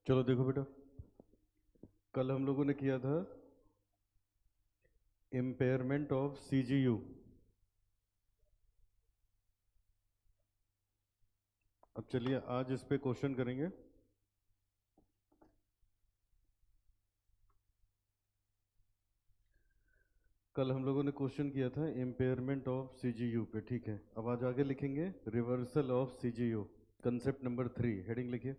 चलो देखो बेटा, कल हम लोगों ने किया था इम्पेयरमेंट ऑफ सीजीयू। अब चलिए आज इस पे क्वेश्चन करेंगे। कल हम लोगों ने क्वेश्चन किया था इम्पेयरमेंट ऑफ सीजीयू पे, ठीक है। अब आज आगे लिखेंगे reversal of CGU, concept number 3। Heading लिखिए।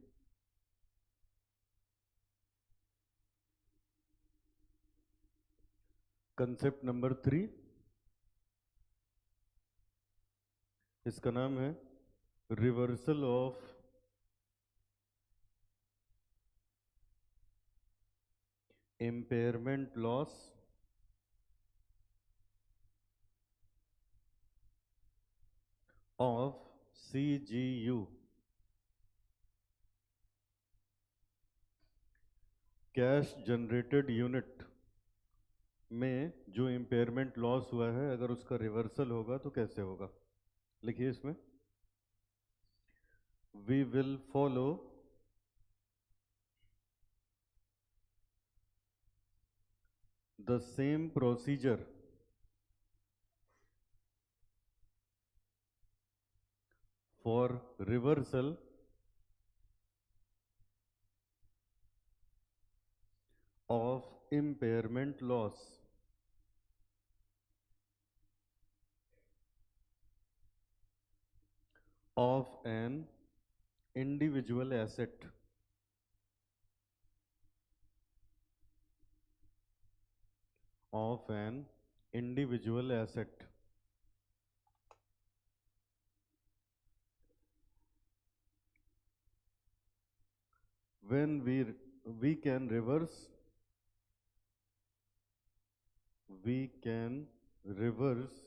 कंसेप्ट नंबर 3, इसका नाम है reversal of impairment loss of CGU. Cash generated unit में जो इम्पेयरमेंट लॉस हुआ है, अगर उसका रिवर्सल होगा तो कैसे होगा। लिखिए इसमें, we will follow the same procedure for reversal of impairment loss of an individual asset of an individual asset when we can reverse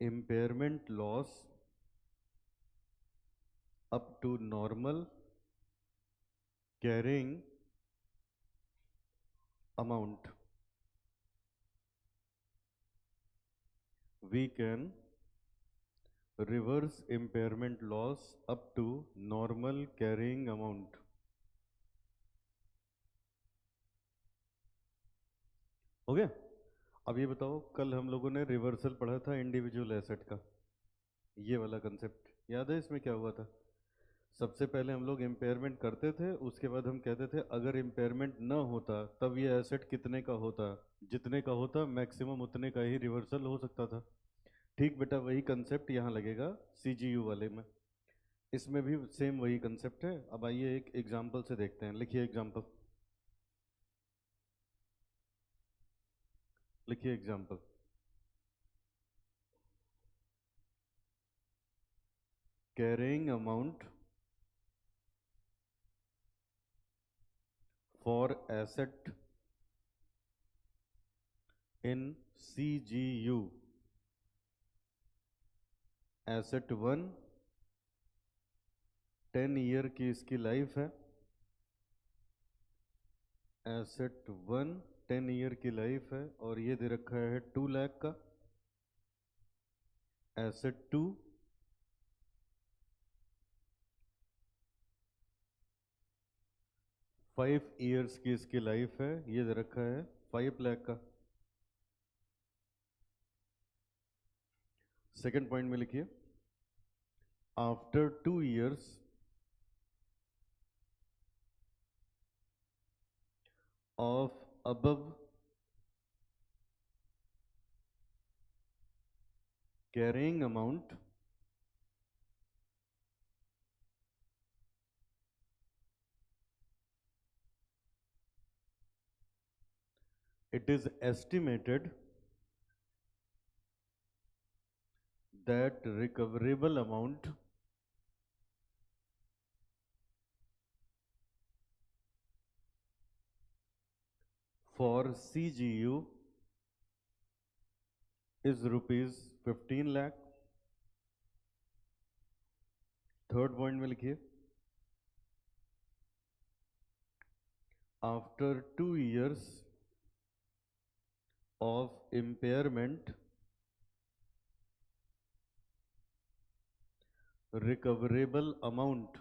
impairment loss up to normal carrying amount. We can reverse impairment loss up to normal carrying amount. हो गया। अब ये बताओ, कल हम लोगों ने reversal पढ़ा था इंडिविजुअल एसेट का, ये वाला कंसेप्ट याद है। इसमें क्या हुआ था, सबसे पहले हम लोग इम्पेयरमेंट करते थे, उसके बाद हम कहते थे अगर इम्पेयरमेंट ना होता तब ये एसेट कितने का होता, जितने का होता मैक्सिमम उतने का ही रिवर्सल हो सकता था। ठीक बेटा, वही कंसेप्ट यहाँ लगेगा सीजीयू वाले में। इसमें भी सेम वही कंसेप्ट है। अब आइए एक एग्जाम्पल से देखते हैं। लिखिए एग्जाम्पल, लिखिए example. Carrying amount for asset in CGU. Asset 1 10 year की इसकी लाइफ है। एसेट 1 10 ईयर की लाइफ है और ये दे रखा है 2 लाख का। एसेट 2 5 ईयर्स की इसकी लाइफ है, ये दे रखा है 5 लाख का। सेकंड पॉइंट में लिखिए, after 2 years of above carrying amount it is estimated that recoverable amount for CGU is rupees 15 lakh। Third point में लिखिए, after 2 years of impairment recoverable amount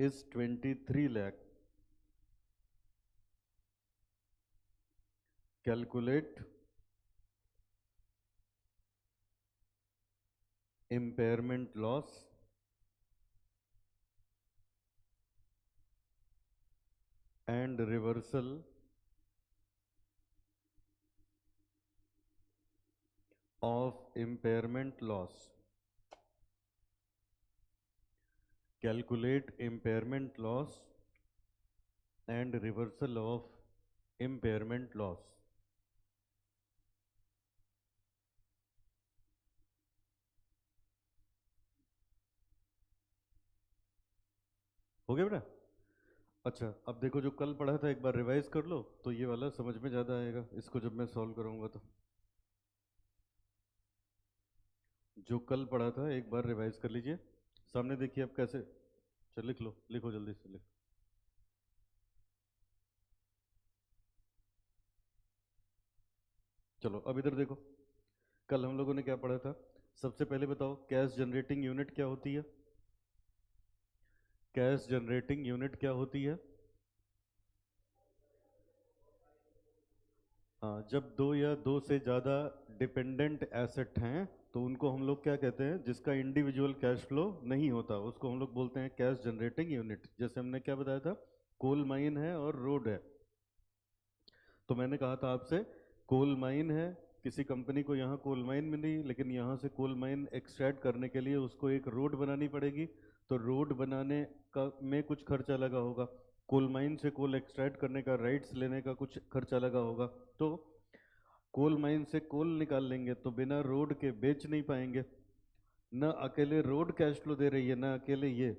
is 23 lakh. Calculate impairment loss and reversal of impairment loss. Calculate impairment loss and reversal of impairment loss. हो गया बेटा? अच्छा, अब देखो जो कल पढ़ा था एक बार रिवाइज कर लो तो ये वाला समझ में ज़्यादा आएगा इसको जब मैं सॉल्व करूँगा तो। जो कल पढ़ा था एक बार रिवाइज कर लीजिए। सामने देखिए अब कैसे। चल लिख लो, लिखो जल्दी से लिखो। चलो अब इधर देखो, कल हम लोगों ने क्या पढ़ा था। सबसे पहले बताओ कैश जनरेटिंग यूनिट क्या होती है? कैश जनरेटिंग यूनिट क्या होती है? हाँ, जब दो या दो से ज़्यादा डिपेंडेंट एसेट हैं तो उनको हम लोग क्या कहते हैं? जिसका इंडिविजुअल कैश फ्लो नहीं होता उसको हम लोग बोलते हैं कैश जनरेटिंग यूनिट। जैसे हमने क्या बताया था, कोल माइन है और रोड है। तो मैंने कहा था आपसे कोल माइन है, किसी कंपनी को यहाँ कोल माइन मिली लेकिन यहाँ से कोल माइन एक्सट्रैक्ट करने के लिए उसको एक रोड बनानी पड़ेगी। तो रोड बनाने का में कुछ खर्चा लगा होगा, कोल माइन से कोल एक्सट्रैक्ट करने का राइट्स लेने का कुछ खर्चा लगा होगा। तो कोल माइन से कोल निकाल लेंगे तो बिना रोड के बेच नहीं पाएंगे। न अकेले रोड कैश फ्लो दे रही है न अकेले ये,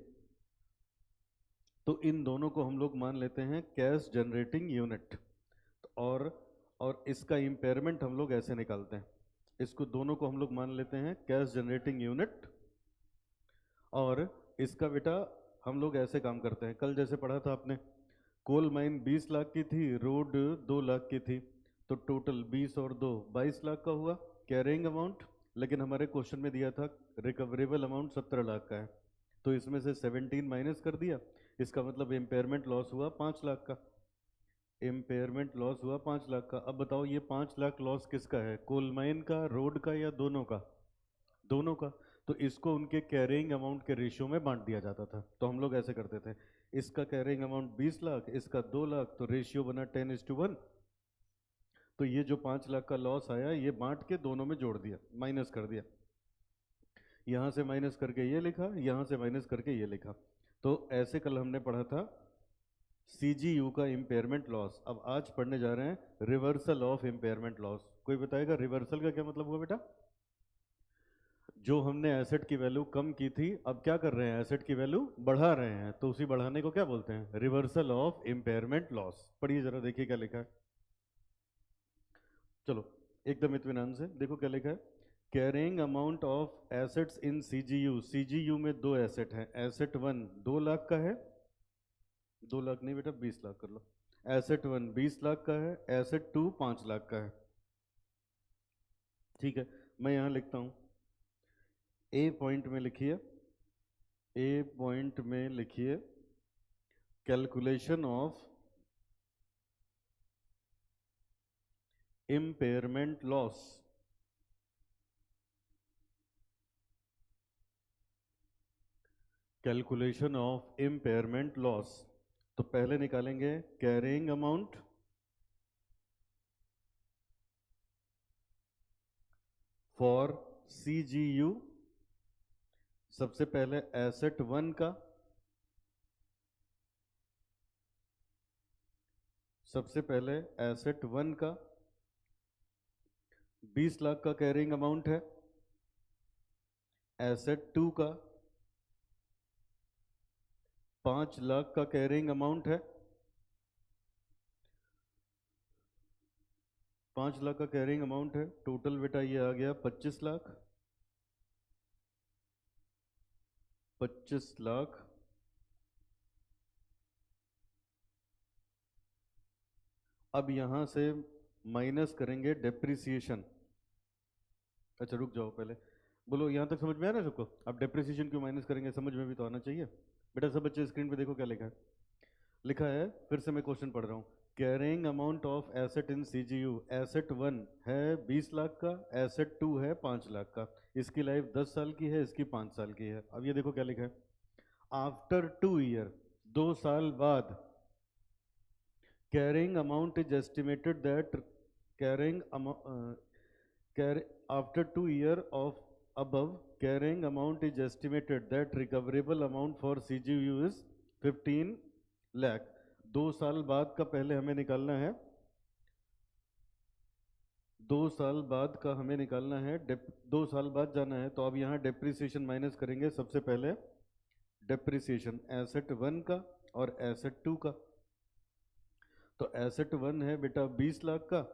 तो इन दोनों को हम लोग मान लेते हैं कैश जनरेटिंग यूनिट। और इसका इम्पेयरमेंट हम लोग ऐसे निकालते हैं, इसको दोनों को हम लोग मान लेते हैं कैश जनरेटिंग यूनिट। और इसका बेटा हम लोग ऐसे काम करते हैं, कल जैसे पढ़ा था आपने, कोल माइन 20 लाख की थी, रोड 2 लाख की थी, तो टोटल 20 और 2 22 लाख का हुआ कैरिंग अमाउंट। लेकिन हमारे क्वेश्चन में दिया था रिकवरेबल अमाउंट 17 लाख का है, तो इसमें से 17 माइनस कर दिया। इसका मतलब इम्पेयरमेंट लॉस हुआ 5 लाख का। इम्पेयरमेंट लॉस हुआ 5 लाख का। अब बताओ ये 5 लाख लॉस किसका है? कोल माइन का, रोड का, या दोनों का? दोनों का। तो इसको उनके कैरिंग अमाउंट के रेशियो में बांट दिया जाता था। तो हम लोग ऐसे करते थे, इसका कैरिंग अमाउंट 20 लाख, इसका 2 लाख, तो रेशियो बना 10:1। तो ये जो 5 लाख का लॉस आया ये बांट के दोनों में जोड़ दिया, माइनस कर दिया। यहाँ से माइनस करके ये लिखा, यहाँ से माइनस करके ये लिखा। तो ऐसे कल हमने पढ़ा था सीजीयू का इम्पेयरमेंट लॉस। अब आज पढ़ने जा रहे हैं रिवर्सल ऑफ इम्पेयरमेंट लॉस। कोई बताएगा रिवर्सल का क्या मतलब हुआ बेटा? जो हमने एसेट की वैल्यू कम की थी अब क्या कर रहे हैं? एसेट की वैल्यू बढ़ा रहे हैं, तो उसी बढ़ाने को क्या बोलते हैं? Reversal of impairment loss. पढ़िए जरा, देखिए क्या लिखा है। चलो एकदम इत्मीनान से देखो क्या लिखा है। Carrying amount of assets in CGU. CGU में दो एसेट हैं, एसेट 1 2 लाख का है, 2 लाख नहीं बेटा 20 लाख कर लो। एसेट 1 20 लाख का है, एसेट 2 5 लाख का है। ठीक है, मैं यहाँ लिखता हूँ, ए पॉइंट में लिखिए, ए पॉइंट में लिखिए calculation of impairment loss. Calculation of impairment loss. तो पहले निकालेंगे कैरिंग अमाउंट फॉर सीजीयू। सबसे पहले एसेट 1 का, सबसे पहले एसेट 1 का 20 लाख का कैरिंग अमाउंट है, एसेट 2 का 5 लाख का कैरिंग अमाउंट है। 5 लाख का कैरिंग अमाउंट है, टोटल बेटा ये आ गया 25 लाख। 25 लाख। अब यहां से माइनस करेंगे डेप्रिसिएशन। अच्छा रुक जाओ पहले, बोलो यहां तक समझ में आ रहा है सबको? अब डेप्रिसिएशन क्यों माइनस करेंगे, समझ में भी तो आना चाहिए। बेटा सब बच्चे स्क्रीन पे देखो क्या लिखा है। लिखा है, फिर से मैं क्वेश्चन पढ़ रहा हूँ। Carrying amount of asset in CGU, asset 1 है 20 लाख का, एसेट 2 है 5 लाख का। इसकी लाइफ 10 साल की है, इसकी 5 साल की है। अब ये देखो क्या लिखा है, आफ्टर 2 ईयर, 2 साल बाद, carrying amount is estimated that carrying after 2 year of above, carrying amount is estimated that recoverable amount for CGU is 15 lakh। 2 साल बाद का पहले हमें निकालना है, 2 साल बाद का हमें निकालना है, 2 साल बाद जाना है। तो अब यहाँ डेप्रिसिएशन माइनस करेंगे। सबसे पहले डेप्रिसिएशन एसेट 1 का और एसेट 2 का। तो एसेट 1 है बेटा 20 लाख का,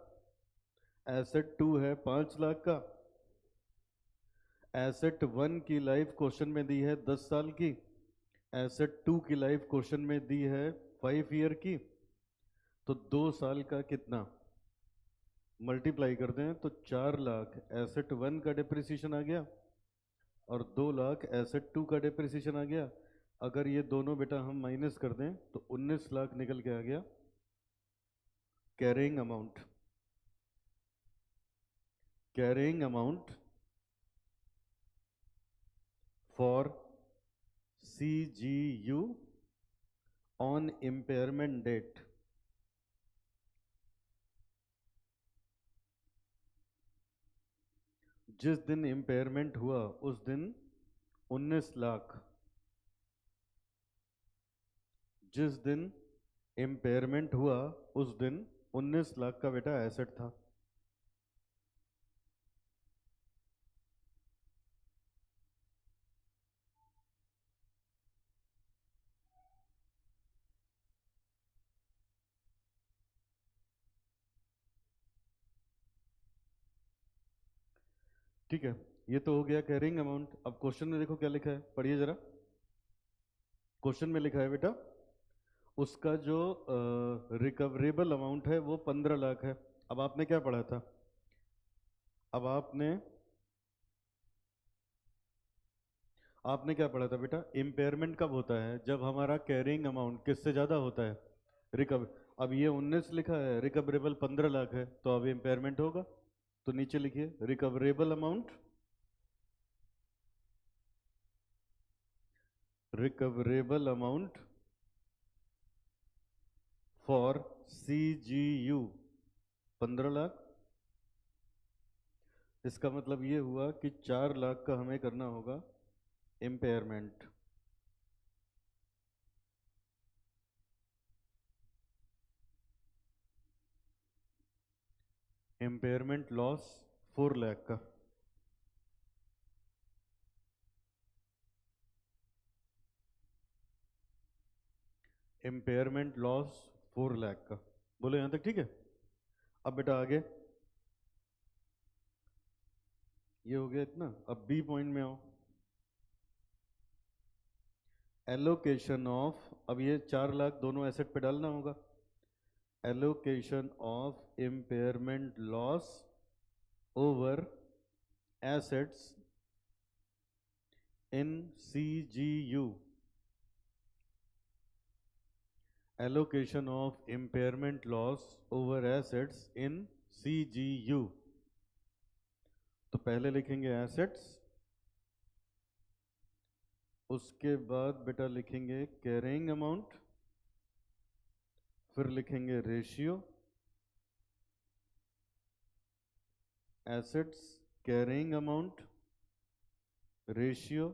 एसेट 2 है 5 लाख का। एसेट 1 की लाइफ क्वेश्चन में दी है 10 साल की, एसेट 2 की लाइफ क्वेश्चन में दी है 5 ईयर की। तो 2 साल का कितना मल्टीप्लाई कर दें तो 4 लाख एसेट 1 का डिप्रिसिएशन आ गया और 2 लाख एसेट 2 का डिप्रिसिएशन आ गया। अगर ये दोनों बेटा हम माइनस कर दें तो 19 लाख निकल के आ गया carrying amount. Carrying amount for CGU on impairment date. जिस दिन इम्पेयरमेंट हुआ उस दिन 19 लाख, जिस दिन इम्पेयरमेंट हुआ उस दिन 19 लाख का बेटा एसेट था। ठीक है, ये तो हो गया कैरिंग अमाउंट। अब क्वेश्चन में देखो क्या लिखा है, पढ़िए जरा। क्वेश्चन में लिखा है बेटा उसका जो रिकवरेबल अमाउंट है वो 15 लाख है। अब आपने क्या पढ़ा था, अब आपने क्या पढ़ा था बेटा, इम्पेयरमेंट कब होता है, जब हमारा कैरिंग अमाउंट किससे ज़्यादा होता है, रिकवर। अब ये 19 लिखा है, रिकवरेबल 15 लाख है, तो अब इम्पेयरमेंट होगा। तो नीचे लिखिए recoverable amount, recoverable amount for CGU 15 lakh. इसका मतलब ये हुआ कि 4 लाख का हमें करना होगा इम्पेयरमेंट। इम्पेयरमेंट लॉस 4 लाख का। इम्पेयरमेंट लॉस 4 लाख का। बोलो यहां तक ठीक है। अब बेटा आगे, ये हो गया इतना। अब बी पॉइंट में आओ, एलोकेशन ऑफ। अब ये 4 लाख दोनों एसेट पे डालना होगा। Allocation of impairment loss over assets in CGU। Allocation of impairment loss over assets in CGU। तो पहले लिखेंगे एसेट्स, उसके बाद बेटा लिखेंगे कैरिंग अमाउंट, फिर लिखेंगे ratio, assets carrying amount ratio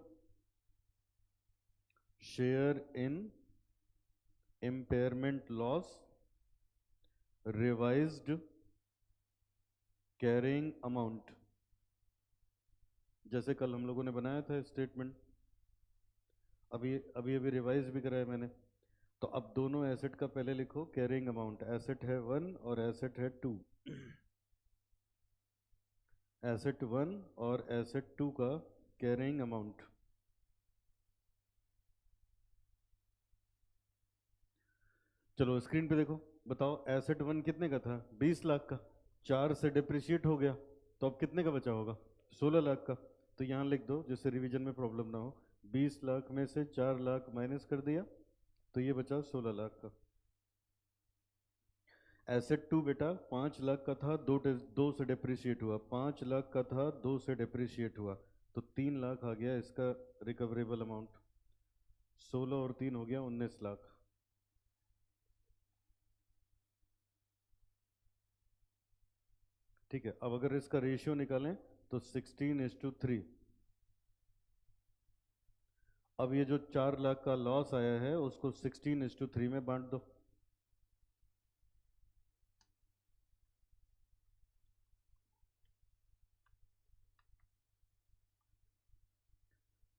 share in impairment loss revised carrying amount. जैसे कल हम लोगों ने बनाया था स्टेटमेंट, अभी अभी अभी रिवाइज भी कराया मैंने। तो अब दोनों एसेट का पहले लिखो कैरिंग अमाउंट। एसेट है 1 और एसेट है 2। एसेट 1 और एसेट 2 का कैरिंग अमाउंट। चलो स्क्रीन पे देखो, बताओ एसेट 1 कितने का था, 20 लाख का। 4 से डिप्रिशिएट हो गया, तो अब कितने का बचा होगा, 16 लाख का। तो यहाँ लिख दो जिससे रिवीजन में प्रॉब्लम ना हो, 20 लाख में से 4 लाख माइनस कर दिया तो ये बचा 16 लाख का। एसेट 2 बेटा 5 लाख का था, दो से डिप्रिशिएट हुआ, 5 लाख का था, 2 से डिप्रिशिएट हुआ, तो 3 लाख आ गया इसका रिकवरेबल अमाउंट। 16 और 3 हो गया 19 लाख। ठीक है, अब अगर इसका रेशियो निकालें तो 16:3। अब ये जो 4 लाख का लॉस आया है उसको 16:3 में बांट दो।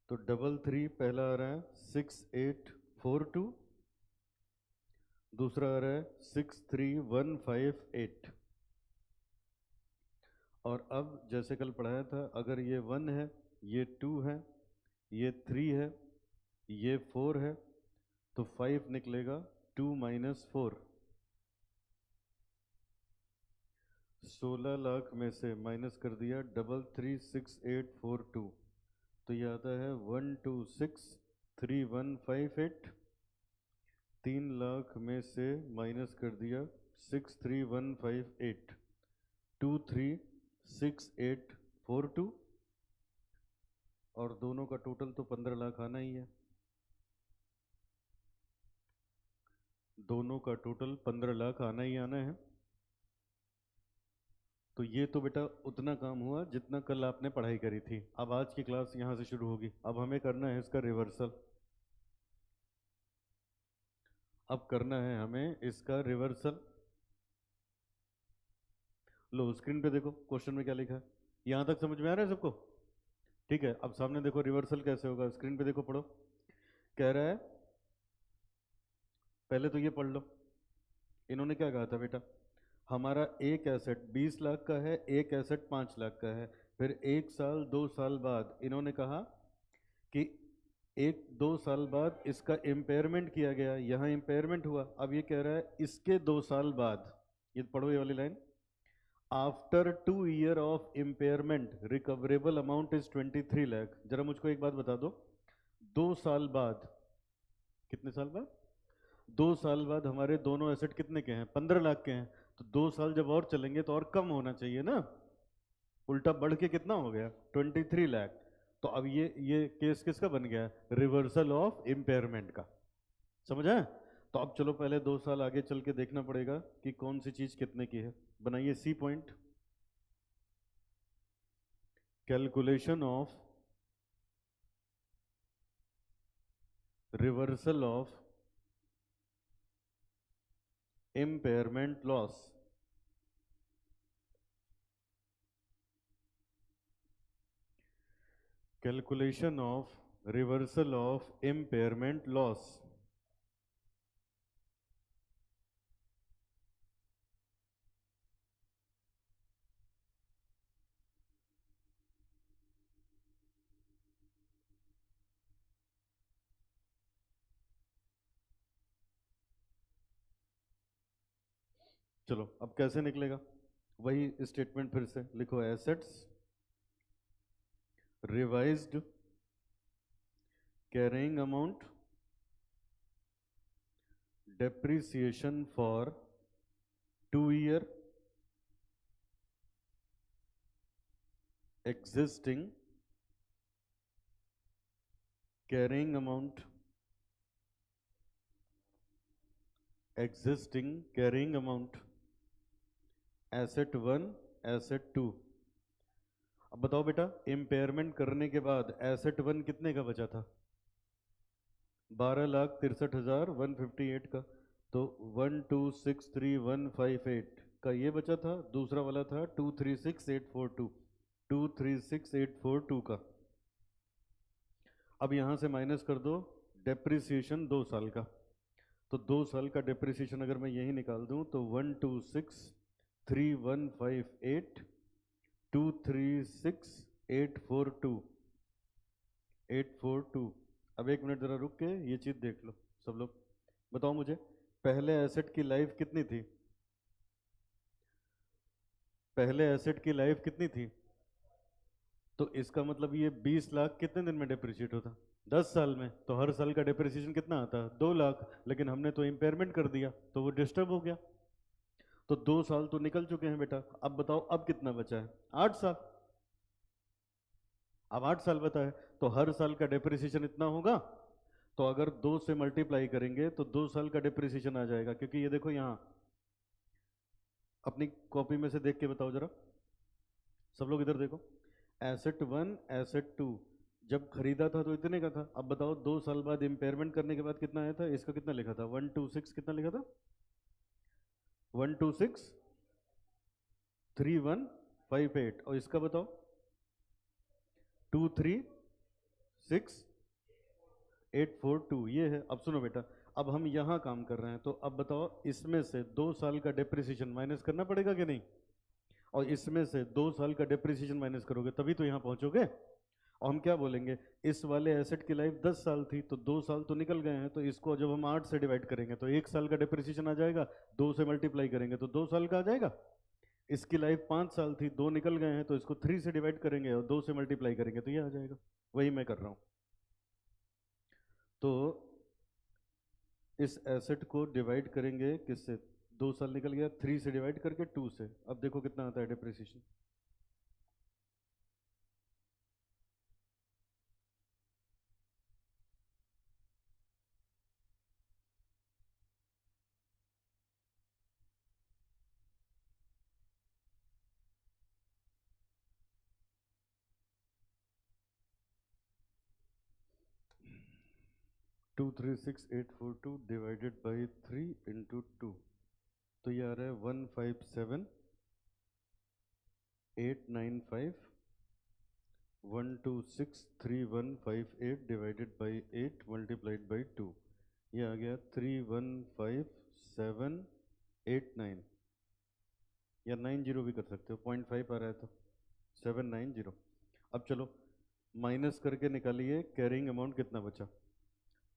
तो 333 पहला आ रहा है 6842, दूसरा आ रहा है 63158। और अब जैसे कल पढ़ाया था, अगर ये 1 है, ये 2 है, ये 3 है, ये 4 है, तो 5 निकलेगा 2 - 4। 16 लाख में से माइनस कर दिया 336,842, तो ये आता है 1263158। 3 लाख में से माइनस कर दिया 63158, 236842, और दोनों का टोटल तो 15 लाख आना ही है। दोनों का टोटल 15 लाख आना ही आना है। तो ये तो बेटा उतना काम हुआ जितना कल आपने पढ़ाई करी थी। अब आज की क्लास यहाँ से शुरू होगी। अब हमें करना है इसका रिवर्सल। अब करना है हमें इसका रिवर्सल। लो स्क्रीन पे देखो क्वेश्चन में क्या लिखा है। यहाँ तक समझ में आ रहा है सबको? ठीक है, अब सामने देखो रिवर्सल कैसे होगा। स्क्रीन पे देखो, पढ़ो। कह रहा है, पहले तो ये पढ़ लो। इन्होंने क्या कहा था बेटा, हमारा एक एसेट 20 लाख का है, एक एसेट 5 लाख का है। फिर 1 साल 2 साल बाद इन्होंने कहा कि 1-2 साल बाद इसका इम्पेयरमेंट किया गया, यहाँ इम्पेयरमेंट हुआ। अब ये कह रहा है इसके 2 साल बाद, ये पढ़ो ये वाली line, after 2 year of impairment recoverable amount is 23 lakh. जरा मुझको एक बात बता दो, 2 साल बाद, कितने साल बाद? 2 साल बाद हमारे दोनों एसेट कितने के हैं? 15 लाख के हैं। तो 2 साल जब और चलेंगे तो और कम होना चाहिए ना, उल्टा बढ़ के कितना हो गया? 23 लाख। तो अब ये केस किसका बन गया? रिवर्सल ऑफ इम्पेयरमेंट का। समझ आया? तो अब चलो पहले 2 साल आगे चल के देखना पड़ेगा कि कौन सी चीज कितने की है। बनाइए C point, calculation of reversal of impairment loss. Calculation of reversal of impairment loss. चलो अब कैसे निकलेगा, वही स्टेटमेंट फिर से लिखो। Assets revised carrying amount depreciation for 2 year existing carrying amount, existing carrying amount, asset 1 asset 2। अब बताओ बेटा, इम्पेयरमेंट करने के बाद एसेट 1 कितने का बचा था? 12,63,158 का। तो 1263158 का ये बचा था, दूसरा वाला था 236842, 236842 का। अब यहाँ से माइनस कर दो डेप्रिसिएशन 2 साल का। तो 2 साल का डेप्रिसिएशन अगर मैं यही निकाल दूँ तो 1263158, 236842, 842। अब एक मिनट जरा रुक के ये चीज देख लो सब लोग। बताओ मुझे, पहले एसेट की लाइफ कितनी थी? पहले एसेट की लाइफ कितनी थी? तो इसका मतलब ये 20 लाख कितने दिन में डिप्रिशिएट होता? 10 साल में, तो हर साल का डिप्रिसिएशन कितना आता है? 2 लाख। लेकिन हमने तो इम्पेयरमेंट कर दिया तो वो डिस्टर्ब हो गया। तो 2 साल तो निकल चुके हैं बेटा। अब बताओ अब कितना बचा है? 8 साल। अब 8 साल बता है, तो हर साल का डिप्रिसिएशन इतना होगा। तो अगर 2 से मल्टीप्लाई करेंगे तो 2 साल का डिप्रिसिएशन आ जाएगा। क्योंकि ये देखो यहाँ अपनी कॉपी में से देख के बताओ जरा, सब लोग इधर देखो। एसेट 1 एसेट 2 जब खरीदा था तो इतने का था। अब बताओ 2 साल बाद इम्पेयरमेंट करने के बाद कितना आया था? इसका कितना लिखा था? 126 कितना लिखा था? 1263158। और इसका बताओ 236842 ये है। अब सुनो बेटा, अब हम यहाँ काम कर रहे हैं, तो अब बताओ इसमें से 2 साल का डिप्रिसिएशन माइनस करना पड़ेगा कि नहीं? और इसमें से 2 साल का डिप्रिसिएशन माइनस करोगे तभी तो यहाँ पहुंचोगे। और हम क्या बोलेंगे, इस वाले एसेट की लाइफ 10 साल थी तो 2 साल तो निकल गए हैं, तो इसको जब हम 8 से डिवाइड करेंगे तो 1 साल का डिप्रिसिएशन आ जाएगा। 2 से मल्टीप्लाई करेंगे तो 2 साल का आ जाएगा। इसकी लाइफ 5 साल थी, 2 निकल गए हैं, तो इसको 3 से डिवाइड करेंगे और 2 से मल्टीप्लाई करेंगे तो ये आ जाएगा। वही मैं कर रहा हूँ। तो इस एसेट को डिवाइड करेंगे किससे? 2 साल निकल गया, 3 से डिवाइड करके 2 से। अब देखो कितना आता है डिप्रिसिएशन। 236842 डिवाइडेड बाई 3 इंटू 2, तो ये आ रहा है 157,895 1263158 डिवाइडेड बाई 8 मल्टीप्लाइड बाई 2, ये आ गया 315,789, या 90 भी कर सकते हो, 0.5 आ रहा है तो 790। अब चलो माइनस करके निकालिए कैरिंग अमाउंट कितना बचा।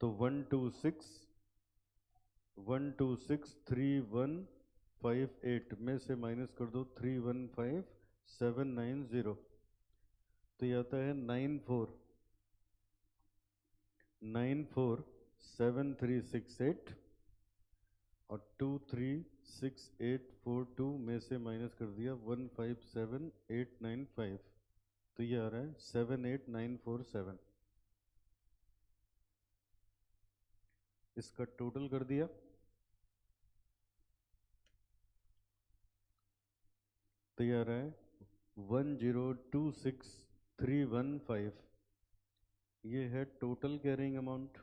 तो 1263158 में से माइनस कर दो 315790, तो ये आता है 947368। और 236842 में से माइनस कर दिया 157895, तो ये आ रहा है 78947। इसका टोटल कर दिया तो ये आ रहा है 1026315। ये है total carrying amount.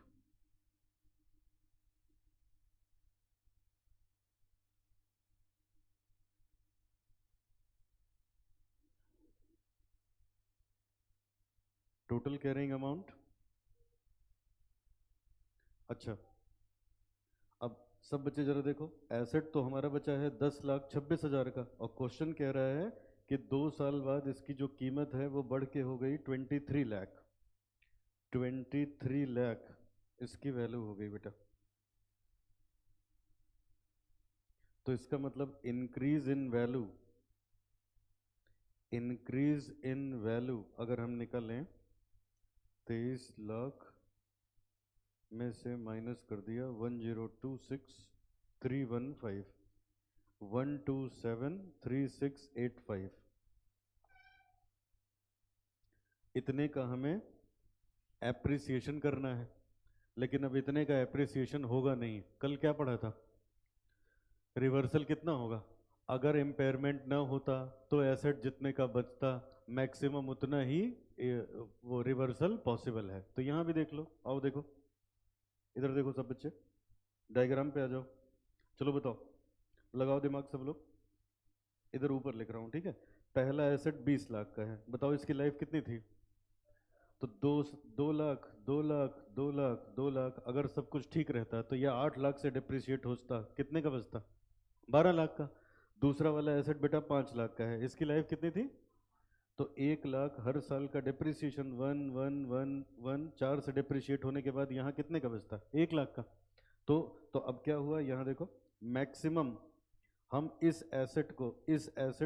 Total carrying amount. अच्छा, अब सब बच्चे जरा देखो, एसेट तो हमारा बचा है 10,26,000 का, और क्वेश्चन कह रहा है कि 2 साल बाद इसकी जो कीमत है वो बढ़ के हो गई 23 लाख। 23 लाख इसकी वैल्यू हो गई बेटा। तो इसका मतलब increase in value, increase in value अगर हम निकालें 23 लाख में से माइनस कर दिया 1026315, 1273685, इतने का हमें एप्रिसिएशन करना है। लेकिन अब इतने का एप्रिसिएशन होगा नहीं। कल क्या पढ़ा था? रिवर्सल कितना होगा? अगर इम्पेयरमेंट ना होता तो एसेट जितने का बचता मैक्सिमम उतना ही वो रिवर्सल पॉसिबल है। तो यहाँ भी देख लो, आओ देखो, इधर देखो सब बच्चे, डायग्राम पे आ जाओ। चलो बताओ, लगाओ दिमाग सब लोग। इधर ऊपर लिख रहा हूँ, ठीक है। पहला एसेट 20 लाख का है, बताओ इसकी लाइफ कितनी थी? तो 2 लाख 2 लाख 2 लाख 2 लाख, अगर सब कुछ ठीक रहता तो यह 8 लाख से डिप्रिशिएट होता, कितने का बचता? 12 लाख का। दूसरा वाला एसेट बेटा 5 लाख का है, इसकी लाइफ कितनी थी? तो 1 लाख हर साल का डिप्रिसिएशन 1111 से डिप्रिशिएट होने के बाद यहाँ कितने का बचता? 1 लाख का। तो अब क्या हुआ यहाँ देखो, मैक्सिमम हम इस एसेट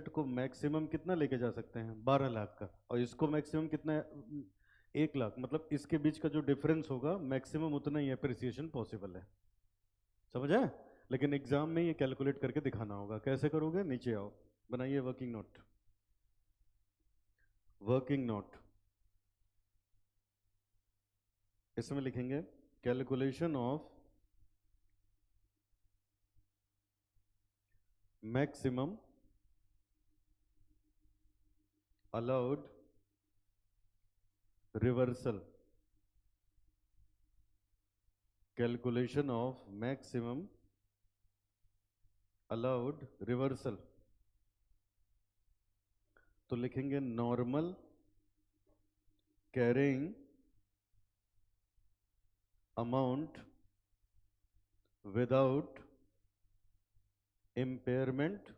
को मैक्सिमम कितना लेके जा सकते हैं? 12 लाख का। और इसको मैक्सिमम कितना 1 लाख मतलब इसके बीच का जो डिफरेंस होगा मैक्सिमम उतना ही अप्रिसिएशन पॉसिबल है। समझ आए? लेकिन एग्जाम में ये कैलकुलेट करके दिखाना होगा। कैसे करोगे? नीचे आओ, बनाइए वर्किंग नोट। वर्किंग नोट इसमें लिखेंगे calculation of maximum allowed reversal. Calculation of maximum allowed reversal. तो लिखेंगे normal carrying amount without impairment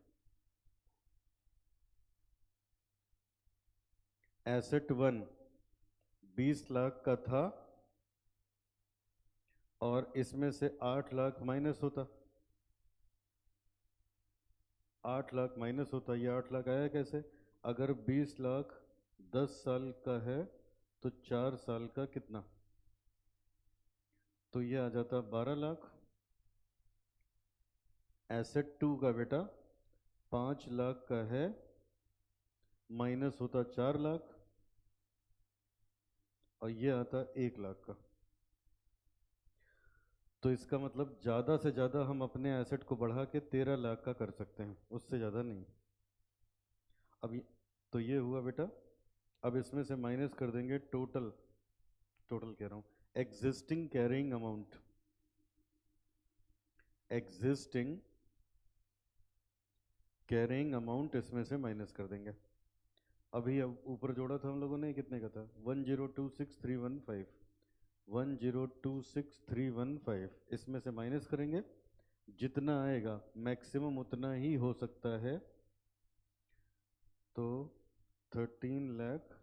asset 1 20 lakh का था और इसमें से 8 लाख माइनस होता, 8 लाख माइनस होता। ये 8 लाख आया कैसे? अगर 20 लाख 10 साल का है तो 4 साल का कितना? तो ये आ जाता 12 लाख। एसेट 2 का बेटा 5 लाख का है, माइनस होता 4 लाख और ये आता 1 लाख का। तो इसका मतलब ज़्यादा से ज़्यादा हम अपने एसेट को बढ़ा के 13 लाख का कर सकते हैं, उससे ज़्यादा नहीं। अब तो ये हुआ बेटा। अब इसमें से माइनस कर देंगे टोटल, टोटल कह रहा हूँ, existing carrying amount. Existing carrying amount इसमें से माइनस कर देंगे। अभी अब ऊपर जोड़ा था हम लोगों ने, कितने का था? 1026315। 1026315 इसमें से माइनस करेंगे, जितना आएगा मैक्सिमम उतना ही हो सकता है। तो 13 लाख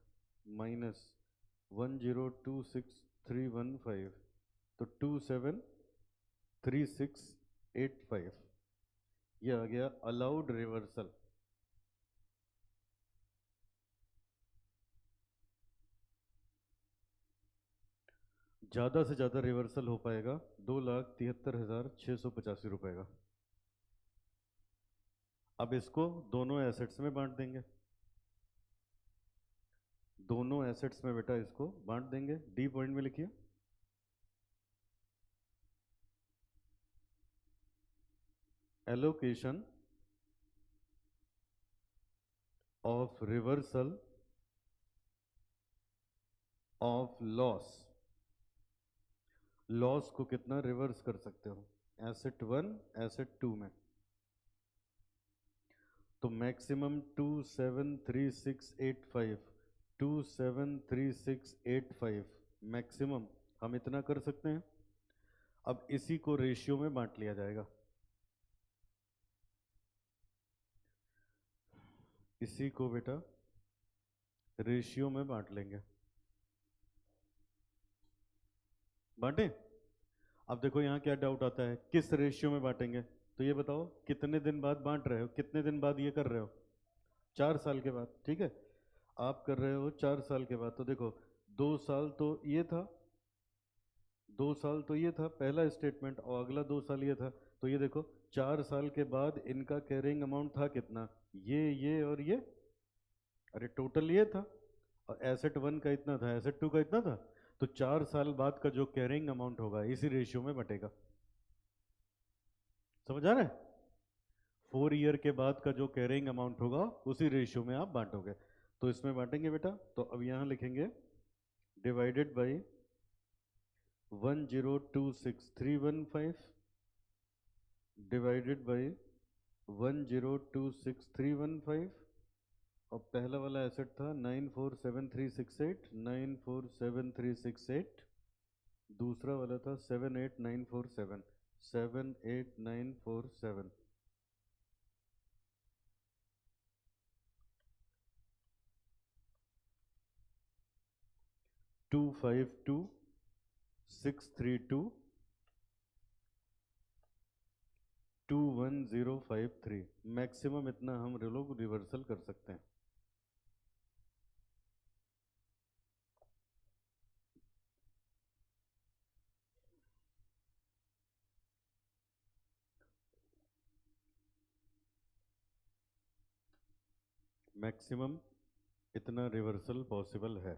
माइनस 1026315 तो 273685 ये आ गया अलाउड रिवर्सल। ज़्यादा से ज़्यादा रिवर्सल हो पाएगा 2,73,685 रुपए का। अब इसको दोनों एसेट्स में बांट देंगे। दोनों एसेट्स में बेटा इसको बांट देंगे। डी पॉइंट में लिखिए allocation of reversal of loss. Loss को कितना रिवर्स कर सकते हो? एसेट 1 एसेट 2 में। तो मैक्सिमम 273685, 273685 मैक्सिमम हम इतना कर सकते हैं। अब इसी को रेशियो में बांट लिया जाएगा। इसी को बेटा रेशियो में बांट लेंगे। बांटे? अब देखो यहाँ क्या डाउट आता है, किस रेशियो में बांटेंगे? तो ये बताओ कितने दिन बाद बांट रहे हो, कितने दिन बाद ये कर रहे हो? 4 साल के बाद। ठीक है, आप कर रहे हो 4 साल के बाद। तो देखो 2 साल तो ये था, 2 साल तो ये था पहला स्टेटमेंट और अगला 2 साल ये था। तो ये देखो 4 साल के बाद इनका कैरिंग अमाउंट था कितना? ये और ये, अरे टोटल ये था। और एसेट 1 का इतना था, एसेट 2 का इतना था। तो 4 साल बाद का जो कैरिंग अमाउंट होगा इसी रेशियो में बटेगा। समझ आ रहा है? 4 ईयर के बाद का जो कैरिंग अमाउंट होगा उसी रेशियो में आप बांटोगे। तो इसमें बांटेंगे बेटा। तो अब यहाँ लिखेंगे डिवाइडेड बाई 1026315 डिवाइडेड बाई 1026315। और पहला वाला एसेट था 947368, 947368। दूसरा वाला था 78947, 78947। 252632 21053 मैक्सिमम इतना हम लोग रिवर्सल कर सकते हैं। मैक्सिमम इतना रिवर्सल पॉसिबल है।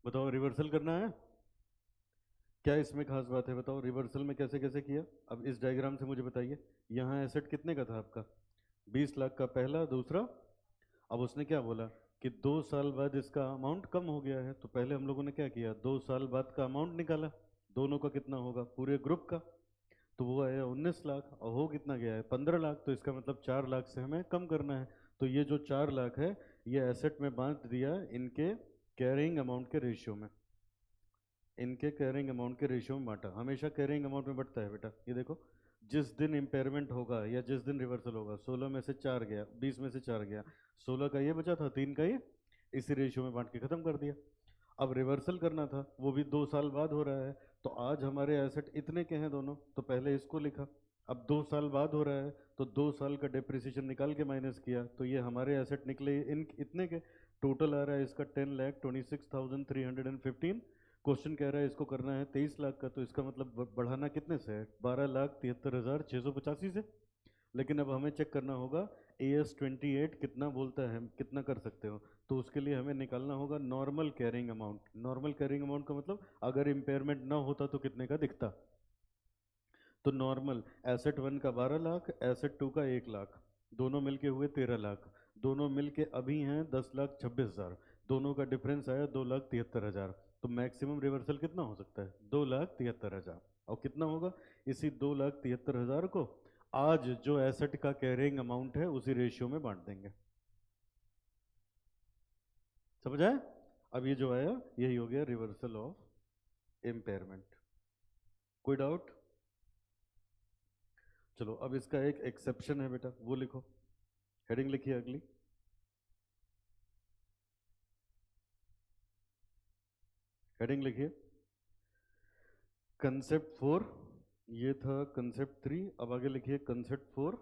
बताओ रिवर्सल करना है, क्या इसमें खास बात है? बताओ रिवर्सल में कैसे कैसे किया। अब इस डायग्राम से मुझे बताइए, यहाँ एसेट कितने का था आपका? 20 लाख का पहला, दूसरा। अब उसने क्या बोला कि 2 साल बाद इसका अमाउंट कम हो गया है, तो पहले हम लोगों ने क्या किया, 2 साल बाद का अमाउंट निकाला, दोनों का कितना होगा पूरे ग्रुप का, तो वो आया 19 लाख, और हो कितना गया है 15 लाख, तो इसका मतलब 4 लाख से हमें कम करना है। तो ये जो 4 लाख है ये एसेट में बांट दिया इनके कैरिंग अमाउंट के रेशियो में, इनके कैरिंग अमाउंट के रेशियो में बांटा। हमेशा कैरिंग अमाउंट में बढ़ता है बेटा, ये देखो, जिस दिन इम्पेयरमेंट होगा या जिस दिन रिवर्सल होगा, 16 में से 4 गया, 20 में से 4 गया, 16 का ये बचा था, 3 का ये, इसी रेशियो में बांट के खत्म कर दिया। अब रिवर्सल करना था, वो भी 2 साल बाद हो रहा है, तो आज हमारे एसेट इतने के हैं दोनों, तो पहले इसको लिखा। अब 2 साल बाद हो रहा है, तो 2 साल का डेप्रिसिएशन निकाल के माइनस किया, तो ये हमारे एसेट निकले इन इतने के, टोटल आ रहा है इसका 10,26,315। क्वेश्चन कह रहा है इसको करना है 23 लाख का, तो इसका मतलब बढ़ाना कितने से है? 12,73,685 से। लेकिन अब हमें चेक करना होगा AS28 कितना बोलता है, कितना कर सकते हो, तो उसके लिए हमें निकालना होगा normal carrying amount. Normal carrying amount का मतलब अगर इम्पेयरमेंट ना होता तो कितने का दिखता, तो नॉर्मल एसेट 1 का 12 लाख, एसेट 2 का 1 लाख, दोनों मिलके हुए 13 लाख, दोनों मिलके अभी हैं 10,26,000, दोनों का डिफरेंस आया 2,73,000। तो मैक्सिमम रिवर्सल कितना हो सकता है? 2,73,000। और कितना होगा? इसी 2,73,000 को आज जो एसेट का कैरिंग अमाउंट है उसी रेशियो में बांट देंगे। समझ आया? अब ये जो आया यही हो गया रिवर्सल ऑफ इम्पेयरमेंट। कोई डाउट? चलो अब इसका एक एक्सेप्शन है बेटा, वो लिखो, हेडिंग लिखिए अगली। हेडिंग लिखिए कंसेप्ट 4, ये था कंसेप्ट 3, अब आगे लिखिए कंसेप्ट 4।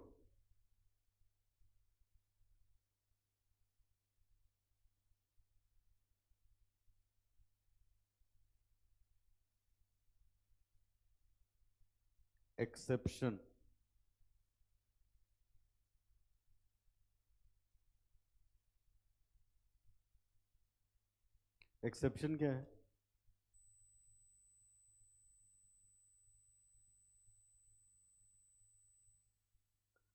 एक्सेप्शन। एक्सेप्शन क्या है?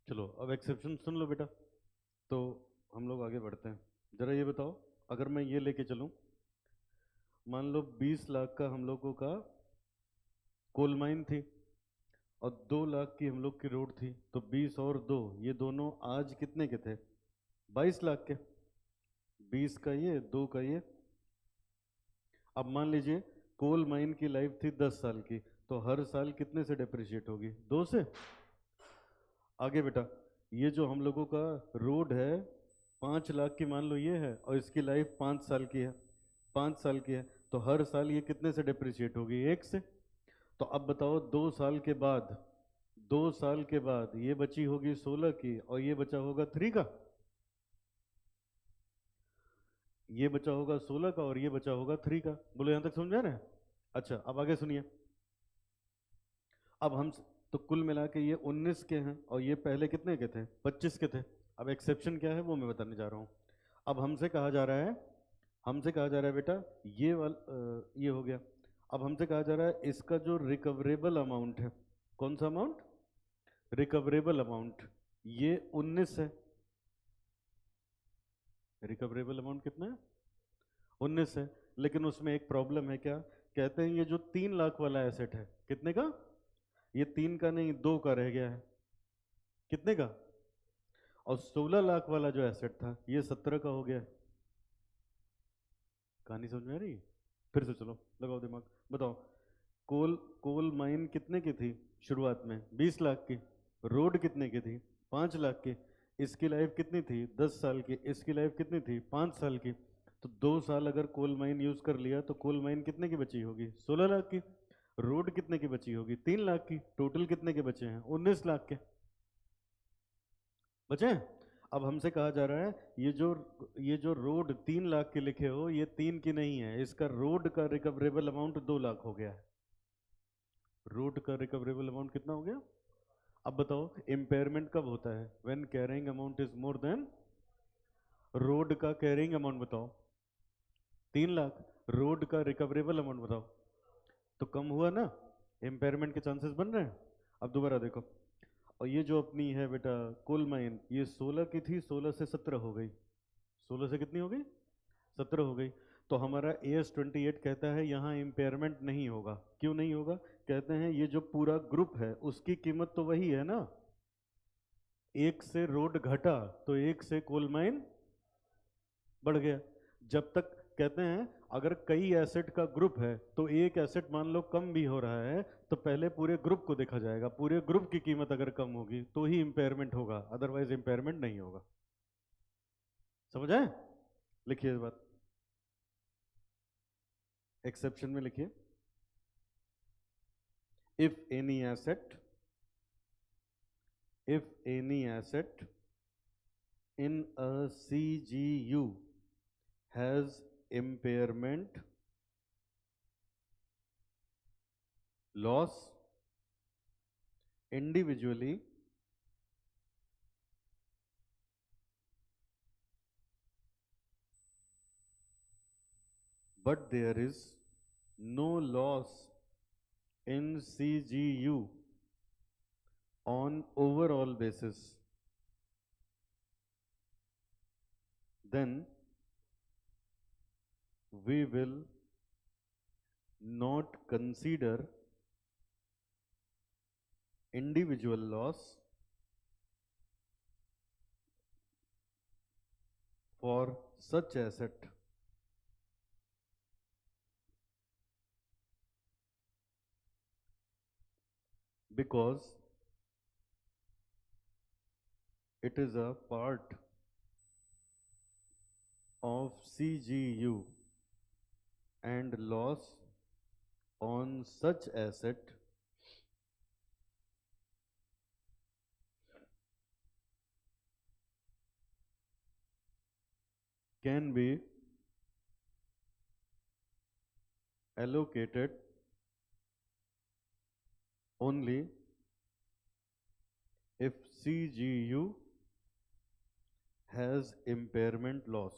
चलो अब एक्सेप्शन सुन लो बेटा, तो हम लोग आगे बढ़ते हैं। जरा ये बताओ, अगर मैं ये लेके चलूं, मान लो 20 लाख का हम लोगों का कोल माइन थी, और 2 लाख की हम लोग की रोड थी, तो 20 और 2, ये दोनों आज कितने के थे? 22 लाख के। 20 का ये, 2 का ये। अब मान लीजिए कोल माइन की लाइफ थी 10 साल की, तो हर साल कितने से डेप्रिशिएट होगी? 2 से। आगे बेटा, ये जो हम लोगों का रोड है 5 लाख की मान लो ये है, और इसकी लाइफ 5 साल की है, 5 साल की है, तो हर साल ये कितने से डेप्रिशिएट होगी? 1 से। तो अब बताओ 2 साल के बाद, 2 साल के बाद ये बची होगी 16 की, और ये बचा होगा 3 का, ये बचा होगा 16 का और ये बचा होगा 3 का। बोलो यहां तक समझ आ रहा है? अच्छा अब आगे सुनिए। अब हम तो कुल मिला के ये 19 के हैं, और ये पहले कितने के थे? 25 के थे। अब एक्सेप्शन क्या है वो मैं बताने जा रहा हूँ। अब हमसे कहा जा रहा है, हमसे कहा जा रहा है बेटा, ये हो गया। अब हमसे कहा जा रहा है इसका जो रिकवरेबल अमाउंट है, कौन सा अमाउंट? रिकवरेबल अमाउंट, ये 19 है। रिकवरेबल अमाउंट कितना है? 19 है। लेकिन उसमें एक प्रॉब्लम है, क्या कहते हैं, ये जो 3 लाख वाला एसेट है, कितने का? ये 3 का नहीं, 2 का रह गया है। कितने का? और 16 लाख वाला जो एसेट था ये 17 का हो गया। कहानी समझ में आ रही है? फिर से चलो, लगाओ दिमाग, बताओ। कोल कोल माइन कितने की थी शुरुआत में? 20 लाख की। रोड कितने की थी? 5 लाख की। इसकी लाइफ कितनी थी? 10 साल की। इसकी लाइफ कितनी थी? 5 साल की। तो 2 साल अगर कोल माइन यूज कर लिया तो कोल माइन कितने की बची होगी? 16 लाख की। रोड कितने की बची होगी? 3 लाख की। टोटल कितने के बचे हैं? 19 लाख के बचे हैं। अब हमसे कहा जा रहा है ये जो रोड 3 लाख के लिखे हो, ये 3 की नहीं है, इसका रोड का रिकवरेबल अमाउंट 2 लाख हो गया है। रोड का रिकवरेबल अमाउंट कितना हो गया? अब बताओ इम्पेयरमेंट कब होता है? When carrying amount is more than road का कैरिंग अमाउंट। बताओ 3 लाख, रोड का रिकवरेबल अमाउंट बताओ, तो कम हुआ ना, इम्पेयरमेंट के चांसेस बन रहे हैं। अब दोबारा देखो, और ये जो अपनी है बेटा कोल माइन, ये 16 की थी, 16 से 17 हो गई। 16 से कितनी हो गई? 17 हो गई। तो हमारा AS28 कहता है यहाँ इम्पेयरमेंट नहीं होगा। क्यों नहीं होगा? कहते हैं ये जो पूरा ग्रुप है उसकी कीमत तो वही है ना, एक से रोड घटा तो एक से कोल माइन बढ़ गया। जब तक, कहते हैं अगर कई एसेट का ग्रुप है तो एक एसेट मान लो कम भी हो रहा है तो पहले पूरे ग्रुप को देखा जाएगा, पूरे ग्रुप की कीमत अगर कम होगी तो ही इंपेयरमेंट होगा, अदरवाइज इंपेयरमेंट नहीं होगा। समझ आए? लिखिए इस बात, एक्सेप्शन में लिखिए, if any asset in a CGU has impairment loss individually but there is no loss in CGU on overall basis, then we will not consider individual loss for such asset because it is a part of CGU and loss on such asset can be allocated only if CGU has impairment loss.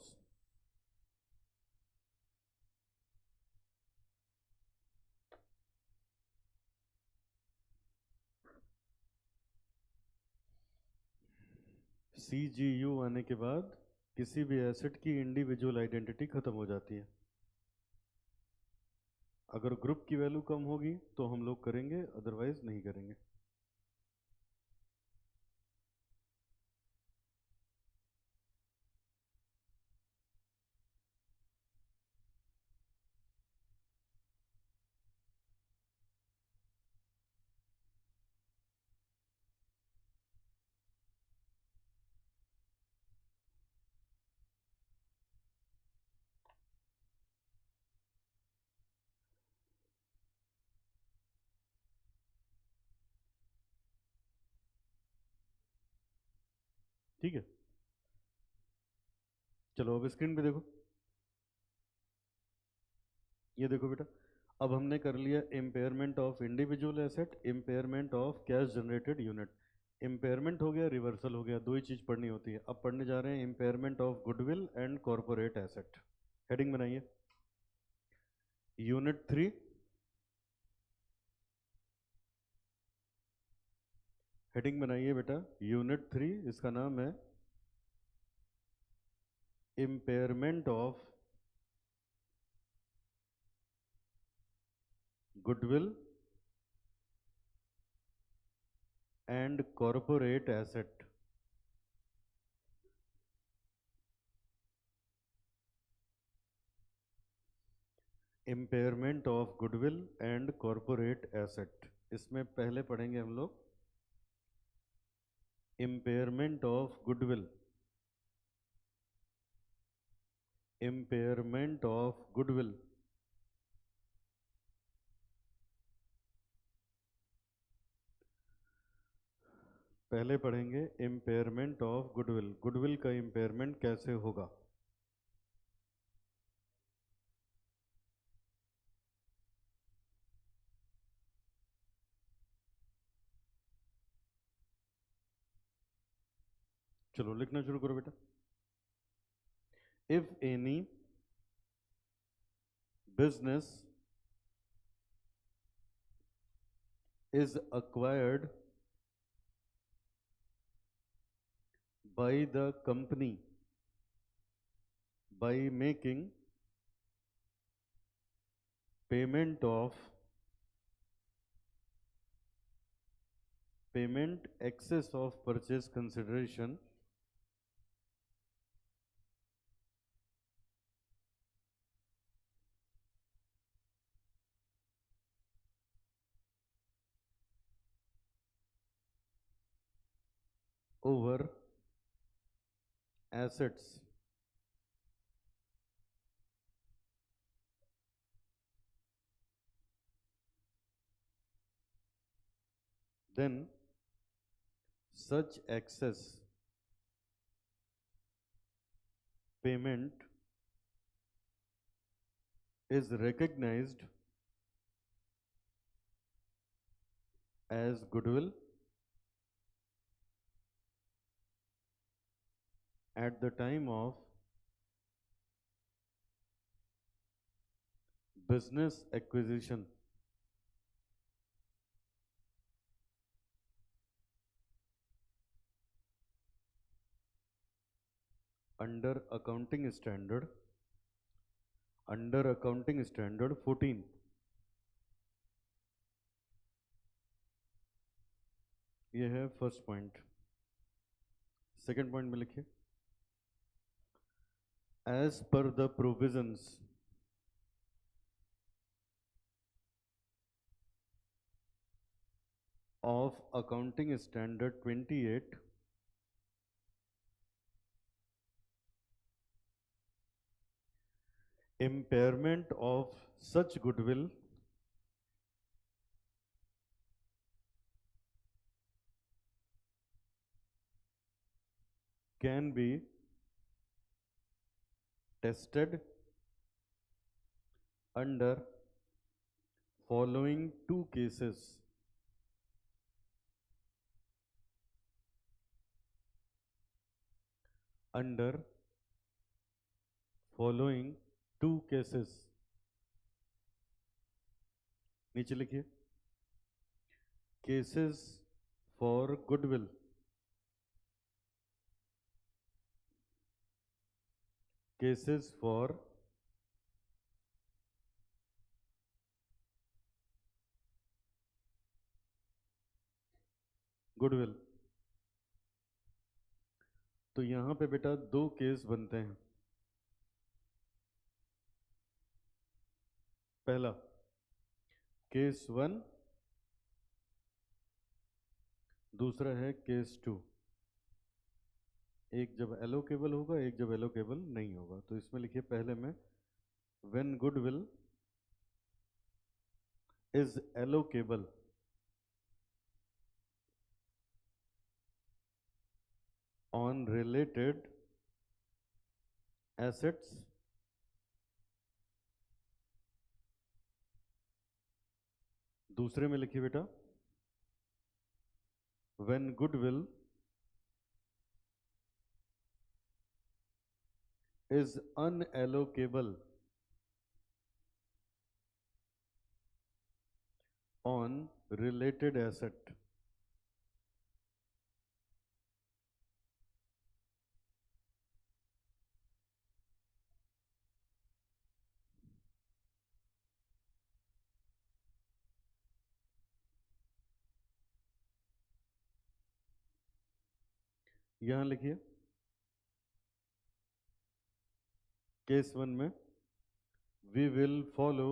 CGU आने के बाद किसी भी asset की individual identity खत्म हो जाती है। अगर ग्रुप की वैल्यू कम होगी तो हम लोग करेंगे, अदरवाइज नहीं करेंगे। ठीक है, चलो अब स्क्रीन पे देखो, ये देखो बेटा, अब हमने कर लिया impairment of individual asset, impairment of cash generated unit. Impairment हो गया, रिवर्सल हो गया, दो ही चीज पढ़नी होती है। अब पढ़ने जा रहे हैं impairment of goodwill and corporate asset. Heading बनाइए, यूनिट 3, हेडिंग बनाइए बेटा यूनिट 3, इसका नाम है impairment of goodwill and corporate asset. Impairment of goodwill and corporate asset. इसमें पहले पढ़ेंगे हम लोग impairment of goodwill, impairment of goodwill. पहले पढ़ेंगे इम्पेयरमेंट ऑफ गुडविल, गुडविल का इम्पेयरमेंट कैसे होगा। चलो लिखना शुरू करो बेटा। If any business is acquired by the company by making payment excess of purchase consideration over assets then such excess payment is recognized as goodwill at the time of business acquisition। under accounting standard 14, ये है first point. Second point में लिखिए as per the provisions of accounting standard 28, impairment of such goodwill can be tested under following two cases। under following two cases, नीचे लिखिए cases for goodwill, cases for goodwill। तो यहां पे बेटा दो case बनते हैं। पहला केस 1, दूसरा है केस 2। एक जब एलोकेबल होगा, एक जब एलोकेबल नहीं होगा। तो इसमें लिखिए पहले में when goodwill is allocable on related assets दूसरे में लिखिए बेटा when goodwill is unallocable on related asset. यहां लिखिए केस 1 में we will follow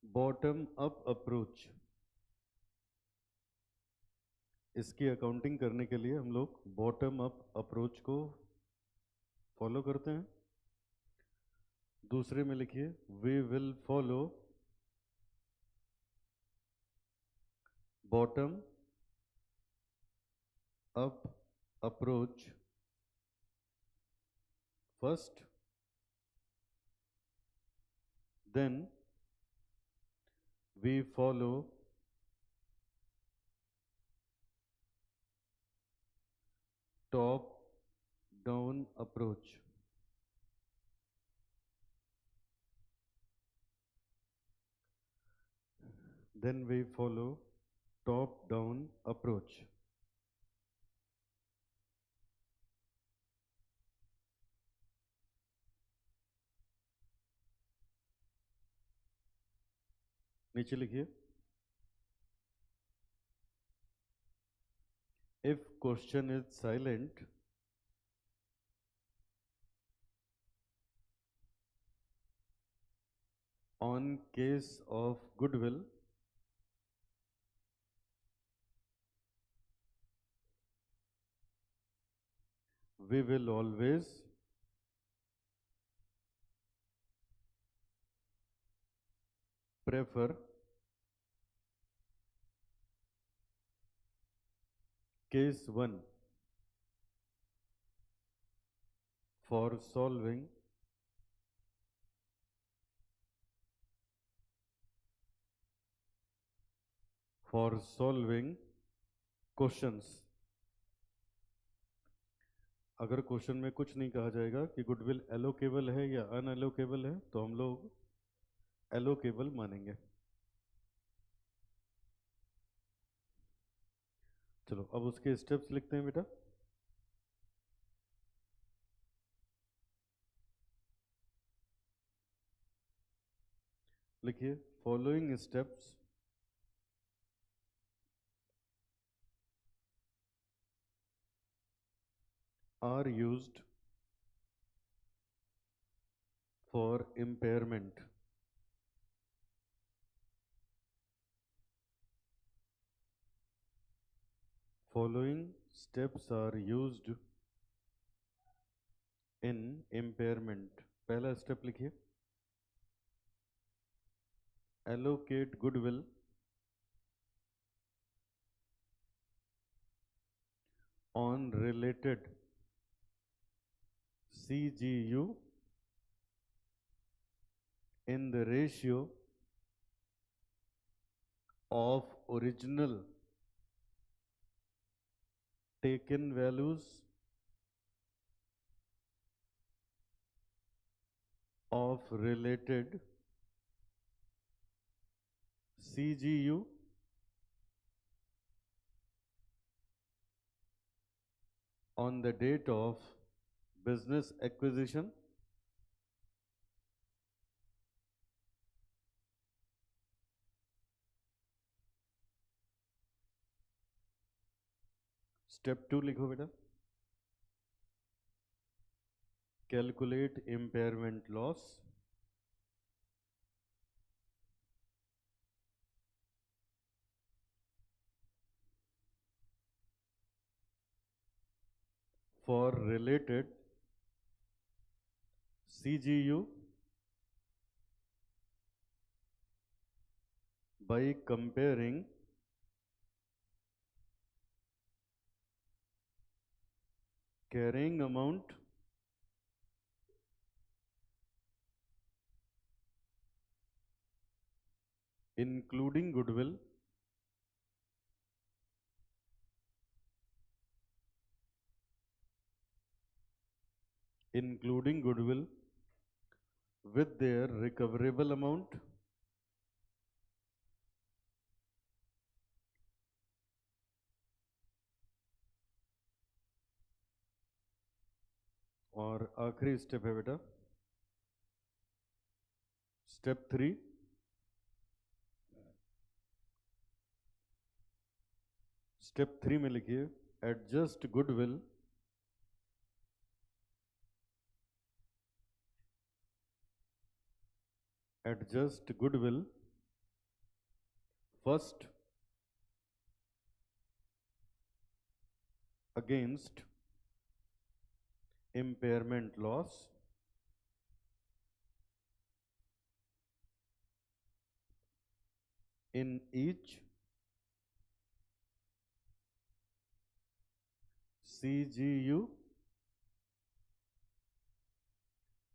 bottom up approach। इसकी अकाउंटिंग करने के लिए हम लोग बॉटम अप अप्रोच को फॉलो करते हैं। दूसरे में लिखिए we will follow bottom up approach first, then we follow top down approach. Then we follow top-down approach। नीचे लिखिए if question is silent on case of goodwill, we will always prefer case 1 for solving questions. अगर question में कुछ नहीं कहा जाएगा कि goodwill allocable है या अनएलोकेबल है तो हम लोग एलोकेबल मानेंगे। चलो अब उसके स्टेप्स लिखते हैं बेटा। लिखिए following steps are used for impairment। Following steps are used in impairment। पहला स्टेप लिखिए allocate goodwill on related CGU in the ratio of original taken values of related CGU on the date of business acquisition step 2 लिखो बेटा calculate impairment loss for related CGU by comparing carrying amount including goodwill with their recoverable amount और आखिरी step है बेटा step 3 step 3 में लिखिए adjust goodwill first against impairment loss in each CGU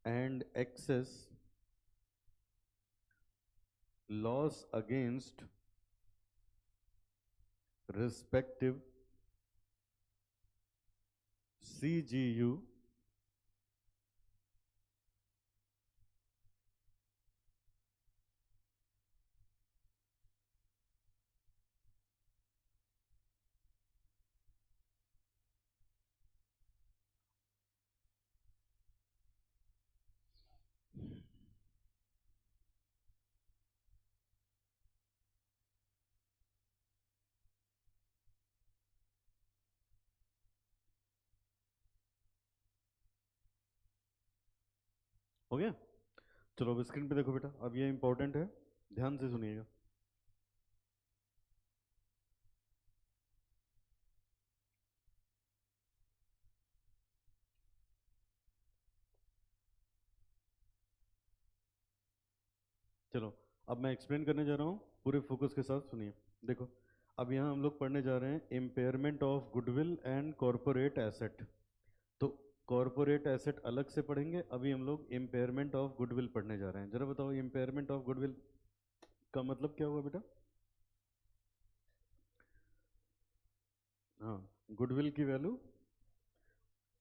and excess loss against respective CGU हो गया। चलो अब स्क्रीन पे देखो बेटा, अब ये इंपॉर्टेंट है, ध्यान से सुनिएगा। चलो अब मैं एक्सप्लेन करने जा रहा हूँ, पूरे फोकस के साथ सुनिए। देखो अब यहाँ हम लोग पढ़ने जा रहे हैं impairment of goodwill and corporate asset. तो कॉरपोरेट एसेट अलग से पढ़ेंगे, अभी हम लोग इम्पेयरमेंट ऑफ गुडविल पढ़ने जा रहे हैं। जरा बताओ इम्पेयरमेंट ऑफ गुडविल का मतलब क्या हुआ बेटा? हाँ, गुडविल की वैल्यू,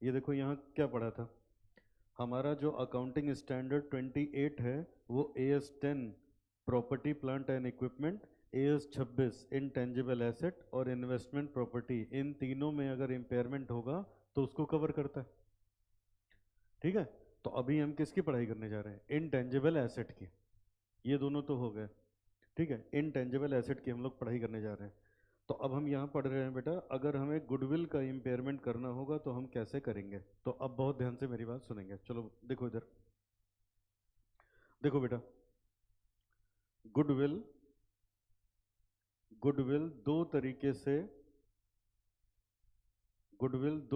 ये देखो यहाँ क्या पढ़ा था, हमारा जो अकाउंटिंग स्टैंडर्ड 28 है वो AS 10 property plant and equipment, AS 26 intangible asset और इन्वेस्टमेंट प्रॉपर्टी, इन तीनों में अगर इम्पेयरमेंट होगा तो उसको कवर करता है। ठीक है, तो अभी हम किसकी पढ़ाई करने जा रहे हैं? इनटेंजिबल एसेट की। ये दोनों तो हो गए, ठीक है, इनटेंजिबल एसेट की हम लोग पढ़ाई करने जा रहे हैं। तो अब हम यहाँ पढ़ रहे हैं बेटा, अगर हमें गुडविल का इम्पेयरमेंट करना होगा तो हम कैसे करेंगे। तो अब बहुत ध्यान से मेरी बात सुनेंगे। चलो देखो इधर, देखो बेटा, गुडविल गुडविल दो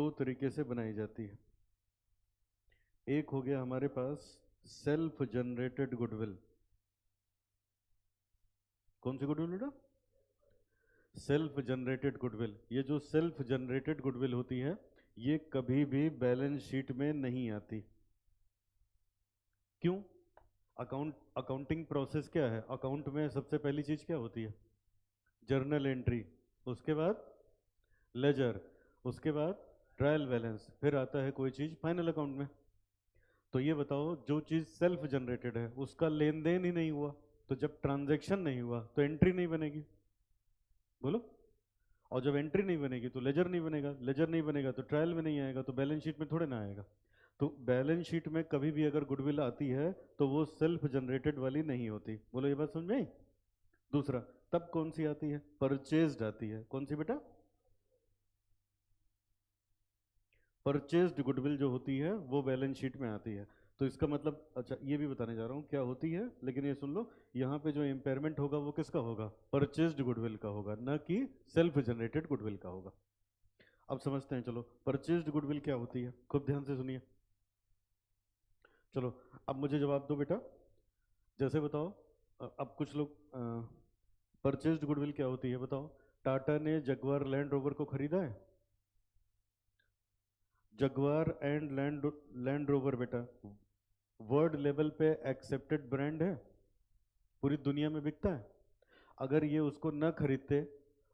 तरीके से बनाई जाती है। एक हो गया हमारे पास सेल्फ जनरेटेड गुडविल। कौन सी गुडविल बेटा? Self generated goodwill. ये जो सेल्फ जनरेटेड गुडविल होती है ये कभी भी बैलेंस शीट में नहीं आती। क्यों? अकाउंटिंग प्रोसेस क्या है? अकाउंट में सबसे पहली चीज क्या होती है? जर्नल एंट्री, उसके बाद लेजर, उसके बाद ट्रायल बैलेंस, फिर आता है कोई चीज फाइनल अकाउंट में। तो ये बताओ, जो चीज सेल्फ जनरेटेड है उसका लेन देन ही नहीं हुआ, तो जब ट्रांजैक्शन नहीं हुआ तो एंट्री नहीं बनेगी, बोलो। और जब एंट्री नहीं बनेगी तो लेजर नहीं बनेगा, लेजर नहीं बनेगा तो ट्रायल में नहीं आएगा, तो बैलेंस शीट में थोड़े ना आएगा। तो बैलेंस शीट में कभी भी अगर गुडविल आती है तो वो सेल्फ जनरेटेड वाली नहीं होती। बोलो, ये बात समझ में आई? दूसरा, तब कौन सी आती है? परचेज्ड आती है। कौन सी बेटा? परचेज्ड गुडविल जो होती है वो बैलेंस शीट में आती है। तो इसका मतलब, अच्छा ये भी बताने जा रहा हूँ क्या होती है, लेकिन ये सुन लो, यहाँ पे जो इम्पेयरमेंट होगा वो किसका होगा? परचेज्ड गुडविल का होगा, न कि सेल्फ जनरेटेड गुडविल का होगा। अब समझते हैं, चलो परचेज्ड गुडविल क्या होती है, खूब ध्यान से सुनिए। चलो अब मुझे जवाब दो बेटा, जैसे बताओ, अब कुछ लोग, परचेज्ड गुडविल क्या होती है बताओ। टाटा ने जगुआर लैंड रोवर को खरीदा है? जगुआर एंड लैंड रोवर बेटा वर्ल्ड लेवल पे एक्सेप्टेड ब्रांड है, पूरी दुनिया में बिकता है। अगर ये उसको न खरीदते,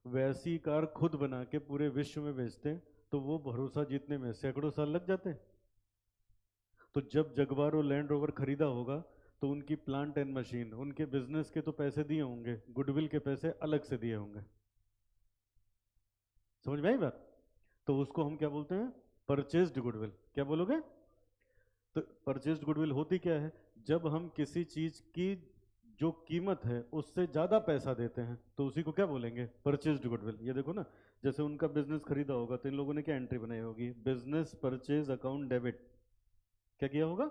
वैसी कार खुद बना के पूरे विश्व में बेचते, तो वो भरोसा जीतने में सैकड़ों साल लग जाते। तो जब जगुआर और लैंड रोवर खरीदा होगा तो उनकी प्लांट एंड मशीन, उनके बिजनेस के तो पैसे दिए होंगे, गुडविल के पैसे अलग से दिए होंगे। समझ में आई बात? तो उसको हम क्या बोलते हैं? Purchased goodwill. क्या बोलोगे? तो परचेज्ड गुडविल होती क्या है? जब हम किसी चीज की जो कीमत है उससे ज्यादा पैसा देते हैं तो उसी को क्या बोलेंगे? Purchased goodwill. ये देखो ना, जैसे उनका बिजनेस खरीदा होगा तो इन लोगों ने क्या एंट्री बनाई होगी, बिजनेस परचेज अकाउंट डेबिट। क्या किया होगा,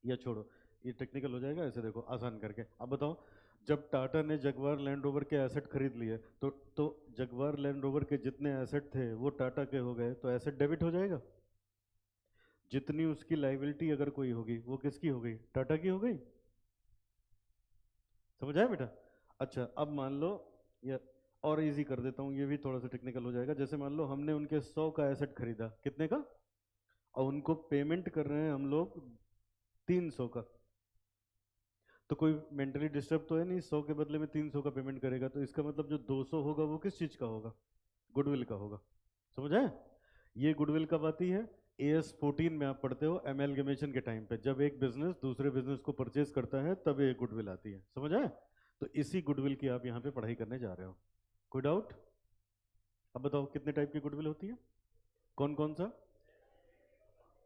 या छोड़ो ये टेक्निकल हो जाएगा, ऐसे देखो आसान करके। अब बताओ, जब टाटा ने जगुआर लैंड रोवर के एसेट खरीद लिए तो जगुआर लैंड रोवर के जितने एसेट थे वो टाटा के हो गए, तो एसेट डेबिट हो जाएगा। जितनी उसकी लाइबिलिटी अगर कोई होगी वो किसकी हो गई, टाटा की हो गई। समझ आया बेटा। अच्छा अब मान लो, या और इजी कर देता हूँ, ये भी थोड़ा सा टेक्निकल हो जाएगा। जैसे मान लो हमने उनके 100 का एसेट खरीदा, कितने का, और उनको पेमेंट कर रहे हैं हम लोग 300 का, तो कोई मेंटली डिस्टर्ब तो है नहीं, 100 के बदले में 300 का पेमेंट करेगा, तो इसका मतलब जो 200 होगा वो किस चीज का होगा, गुडविल का होगा। समझ आए। ये गुडविल कब आती है, AS14 में आप पढ़ते हो एमेलगेमेशन के टाइम पे, जब एक बिजनेस दूसरे बिजनेस को परचेज करता है तब ये गुडविल आती है। समझ आए। तो इसी गुडविल की आप यहाँ पे पढ़ाई करने जा रहे हो। कोई डाउट। अब बताओ कितने टाइप की गुडविल होती है, कौन कौन सा।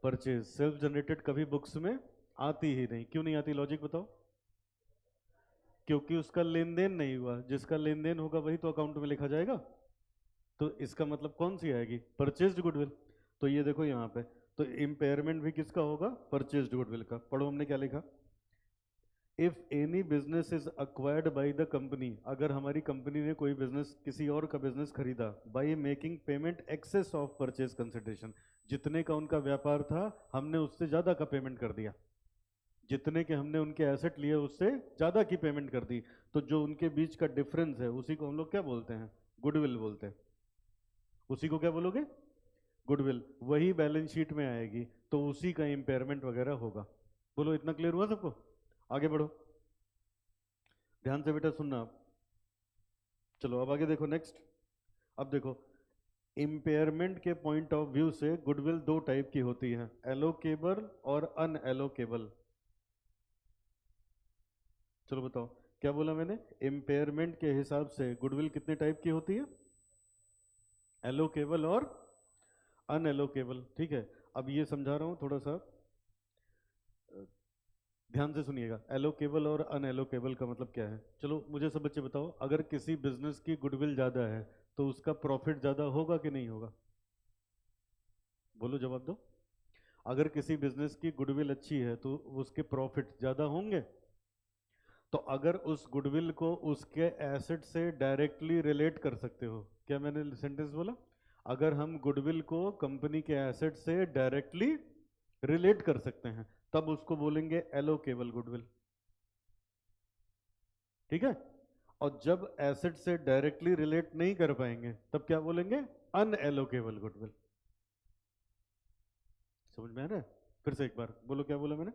परचेज सेल्फ जनरेटेड कभी बुक्स में आती ही नहीं, क्यों नहीं आती, लॉजिक बताओ। क्योंकि उसका लेन देन नहीं हुआ, जिसका लेन देन होगा वही तो अकाउंट में लिखा जाएगा। तो इसका मतलब कौन सी आएगी, परचेज्ड गुडविल। तो ये देखो यहाँ पे, तो इम्पेयरमेंट भी किसका होगा, परचेज्ड गुडविल का। पढ़ो हमने क्या लिखा, if any business is acquired by the company, अगर हमारी कंपनी ने कोई बिजनेस, किसी और का बिजनेस खरीदा, by making payment excess of purchase consideration, जितने का उनका व्यापार था हमने उससे ज्यादा का पेमेंट कर दिया, जितने के हमने उनके एसेट लिए उससे ज्यादा की पेमेंट कर दी, तो जो उनके बीच का डिफरेंस है उसी को हम लोग क्या बोलते हैं, गुडविल बोलते हैं। उसी को क्या बोलोगे, गुडविल। वही बैलेंस शीट में आएगी, तो उसी का इम्पेयरमेंट वगैरह होगा। बोलो इतना क्लियर हुआ सबको, आगे बढ़ो, ध्यान से बेटा सुनना आप। चलो अब आगे देखो नेक्स्ट। अब देखो, इम्पेयरमेंट के पॉइंट ऑफ व्यू से गुडविल दो टाइप की होती है, एलोकेबल और अनएलोकेबल। चलो बताओ, क्या बोला मैंने, इम्पेयरमेंट के हिसाब से गुडविल कितने टाइप की होती है, एलोकेबल और अनएलोकेबल। ठीक है, अब ये समझा रहा हूं थोड़ा सा, ध्यान से सुनिएगा। एलोकेबल और अनएलोकेबल का मतलब क्या है। चलो मुझे सब बच्चे बताओ, अगर किसी बिजनेस की गुडविल ज्यादा है तो उसका प्रॉफिट ज्यादा होगा कि नहीं होगा, बोलो जवाब दो। अगर किसी बिजनेस की गुडविल अच्छी है तो उसके प्रॉफिट ज्यादा होंगे। तो अगर उस गुडविल को उसके एसेट से डायरेक्टली रिलेट कर सकते हो, क्या मैंने सेंटेंस बोला, अगर हम गुडविल को कंपनी के एसेट से डायरेक्टली रिलेट कर सकते हैं तब उसको बोलेंगे एलोकेबल गुडविल। ठीक है, और जब एसेट से डायरेक्टली रिलेट नहीं कर पाएंगे तब क्या बोलेंगे, अनएलोकेबल गुडविल। समझ में आ रहा है, फिर से एक बार बोलो, क्या बोला मैंने,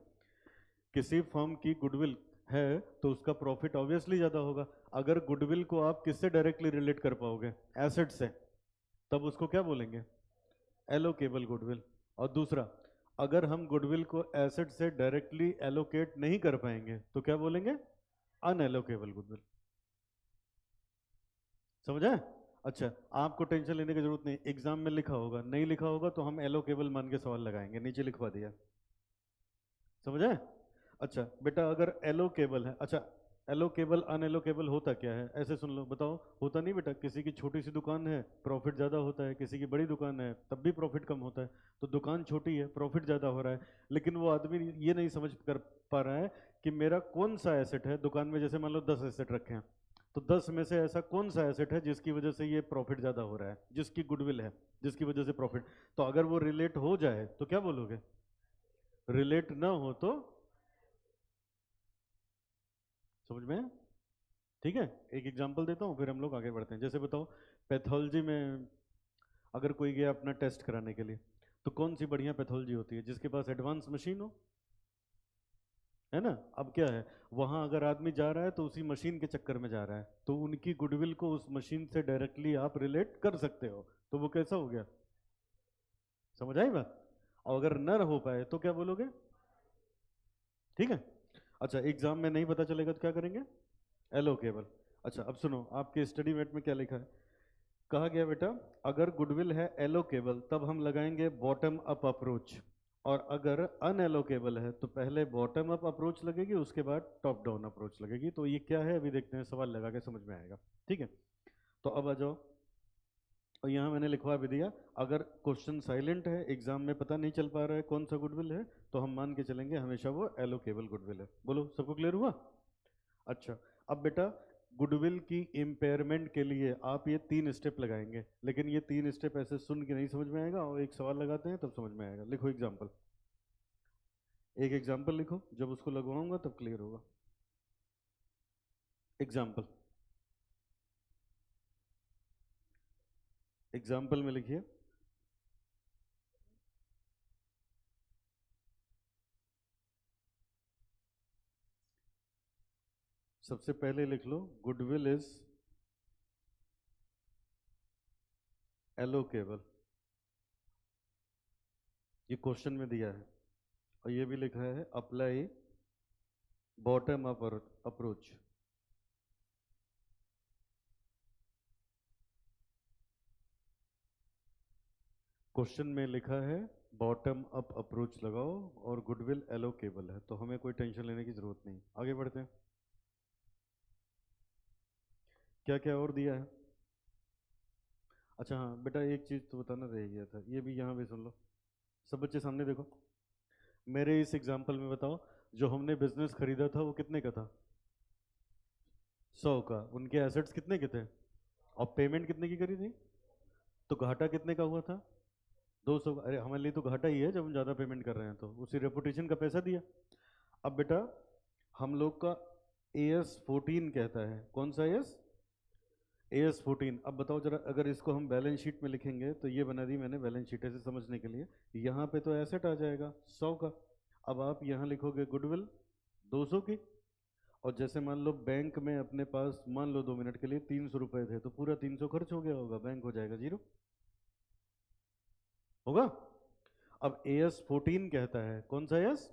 किसी फर्म की गुडविल है तो उसका प्रॉफिट ऑब्वियसली ज्यादा होगा। अगर गुडविल को आप किससे डायरेक्टली रिलेट कर पाओगे, एसेट से, तब उसको क्या बोलेंगे, एलोकेबल गुडविल। और दूसरा, अगर हम गुडविल को एसेट से डायरेक्टली एलोकेट नहीं कर पाएंगे तो क्या बोलेंगे, अनएलोकेबल गुडविल। समझ आए। अच्छा, आपको टेंशन लेने की जरूरत नहीं, एग्जाम में लिखा होगा, नहीं लिखा होगा तो हम एलोकेबल मान के सवाल लगाएंगे, नीचे लिखवा दिया। समझ आए। अच्छा बेटा, अगर एलोकेबल है, अच्छा एलोकेबल अनएलोकेबल होता क्या है, ऐसे सुन लो, बताओ। होता नहीं बेटा, किसी की छोटी सी दुकान है प्रॉफिट ज़्यादा होता है, किसी की बड़ी दुकान है तब भी प्रॉफिट कम होता है। तो दुकान छोटी है प्रॉफिट ज़्यादा हो रहा है, लेकिन वो आदमी ये नहीं समझ कर पा रहा है कि मेरा कौन सा एसेट है दुकान में, जैसे मान लो 10 एसेट रखे हैं, तो 10 में से ऐसा कौन सा एसेट है जिसकी वजह से ये प्रॉफिट ज़्यादा हो रहा है, जिसकी गुडविल है, जिसकी वजह से प्रॉफिट। तो अगर वो रिलेट हो जाए तो क्या बोलोगे, रिलेट ना हो तो, समझ में। ठीक है, एक एग्जांपल देता हूँ फिर हम लोग आगे बढ़ते हैं। जैसे बताओ, पैथोलॉजी में अगर कोई गया अपना टेस्ट कराने के लिए, तो कौन सी बढ़िया पैथोलॉजी होती है, जिसके पास एडवांस मशीन हो, है ना। अब क्या है, वहां अगर आदमी जा रहा है तो उसी मशीन के चक्कर में जा रहा है, तो उनकी गुडविल को उस मशीन से डायरेक्टली आप रिलेट कर सकते हो, तो वो कैसा हो गया, समझ आई बात। और अगर न हो पाए तो क्या बोलोगे, ठीक है। अच्छा, एग्जाम में नहीं पता चलेगा तो क्या करेंगे, एलोकेबल। अच्छा अब सुनो, आपके स्टडी मेट में क्या लिखा है, कहा गया बेटा, अगर गुडविल है एलोकेबल तब हम लगाएंगे बॉटम अप अप्रोच, और अगर अनएलोकेबल है तो पहले बॉटम अप अप्रोच लगेगी उसके बाद टॉप डाउन अप्रोच लगेगी। तो ये क्या है अभी देखते हैं, सवाल लगा के समझ में आएगा। ठीक है, तो अब आ जाओ, और यहाँ मैंने लिखवा भी दिया, अगर क्वेश्चन साइलेंट है, एग्जाम में पता नहीं चल पा रहा है कौन सा गुडविल है, तो हम मान के चलेंगे हमेशा वो एलोकेबल गुडविल है। बोलो सबको क्लियर हुआ? अच्छा, अब बेटा गुडविल की इम्पेयरमेंट के लिए आप ये 3 स्टेप लगाएंगे, लेकिन ये 3 स्टेप ऐसे सुन के नहीं समझ में आएगा, और एक सवाल लगाते हैं तब समझ में आएगा। लिखो एग्जाम्पल, एक एग्जाम्पल लिखो, जब उसको लगवाऊंगा तब क्लियर होगा। एग्जाम्पल, एग्जाम्पल में लिखिए सबसे पहले लिख लो गुडविल इज एलोकेबल, ये क्वेश्चन में दिया है, और ये भी लिखा है apply bottom up approach. Question में लिखा है बॉटम अप अप्रोच लगाओ और गुडविल एलोकेबल है, तो हमें कोई टेंशन लेने की जरूरत नहीं। आगे बढ़ते हैं, क्या क्या और दिया है। अच्छा हाँ बेटा, एक चीज तो बताना रह गया था, ये भी यहाँ भी सुन लो। सब बच्चे सामने देखो, मेरे इस एग्जाम्पल में बताओ, जो हमने बिजनेस खरीदा था वो कितने का था? 100 का। उनके एसेट्स कितने के थे और पेमेंट कितने की करी थी? तो घाटा कितने का हुआ था? 200 का। अरे हमारे लिए तो घाटा ही है जब हम ज़्यादा पेमेंट कर रहे हैं, तो उसी रेपुटेशन का पैसा दिया। अब बेटा हम लोग का AS14 कहता है, कौन सा AS14। अब बताओ जरा, अगर इसको हम बैलेंस शीट में लिखेंगे, तो ये बना दी मैंने बैलेंस शीट ऐसे समझने के लिए। यहाँ पे तो एसेट आ जाएगा 100 का, अब आप यहाँ लिखोगे गुडविल 200 की, और जैसे मान लो बैंक में अपने पास, मान लो 2 मिनट के लिए 300 रुपए थे, तो पूरा 300 खर्च हो गया होगा, बैंक हो जाएगा 0, होगा। अब AS14 कहता है, कौन सा एस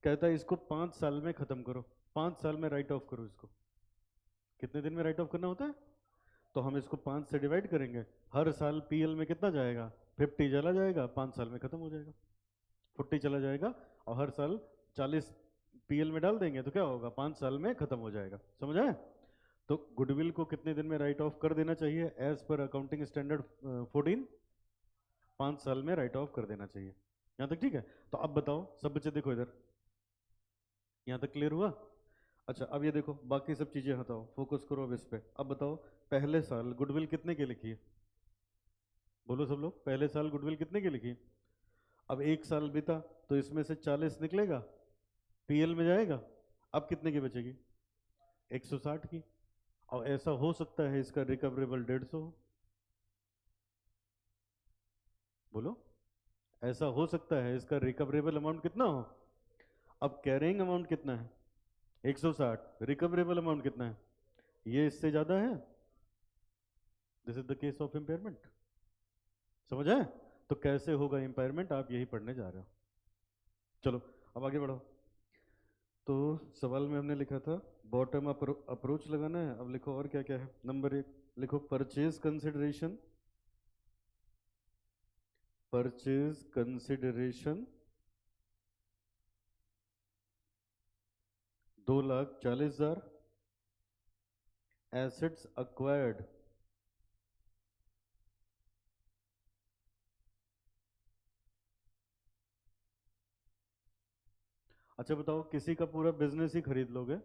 कहता है, इसको 5 साल में खत्म करो, 5 साल में राइट ऑफ करो इसको। कितने दिन में राइट ऑफ करना होता है? तो हम इसको 5 से डिवाइड करेंगे, हर साल PL में कितना जाएगा? 50 चला जाएगा, 5 साल में खत्म हो जाएगा। 40 चला जाएगा, और हर साल 40 PL में डाल देंगे, तो क्या होगा? 5 साल में खत्म हो जाएगा। समझ आए? तो गुडविल को कितने दिन में राइट ऑफ कर देना चाहिए एज पर अकाउंटिंग स्टैंडर्ड 14? 5 साल में राइट ऑफ कर देना चाहिए। यहाँ तक ठीक है? तो अब बताओ सब बच्चे देखो इधर, यहाँ तक क्लियर हुआ? अच्छा अब ये देखो, बाकी सब चीजें हटाओ, फोकस करो अब इस पे। अब बताओ पहले साल गुडविल कितने के लिखी है? बोलो सब लोग, पहले साल गुडविल कितने की लिखी? अब 1 साल बीता, तो इसमें से 40 निकलेगा, PL में जाएगा, अब कितने की बचेगी? 160 की। और ऐसा हो सकता है इसका रिकवरेबल 150 हो। बोलो, ऐसा हो सकता है इसका रिकवरेबल अमाउंट कितना हो? अब कैरिंग अमाउंट कितना है? 160। रिकवरेबल अमाउंट कितना है? ये इससे ज्यादा है। This is the case of impairment. समझ आए? तो कैसे होगा इम्पेयरमेंट, आप यही पढ़ने जा रहे हो। चलो अब आगे बढ़ो। तो सवाल में हमने लिखा था बॉटम अप्रोच लगाना है। अब लिखो और क्या क्या है। नंबर 1 लिखो purchase consideration, purchase consideration 2,40,000, assets acquired अच्छा बताओ, किसी का पूरा बिजनेस ही खरीद लोगे,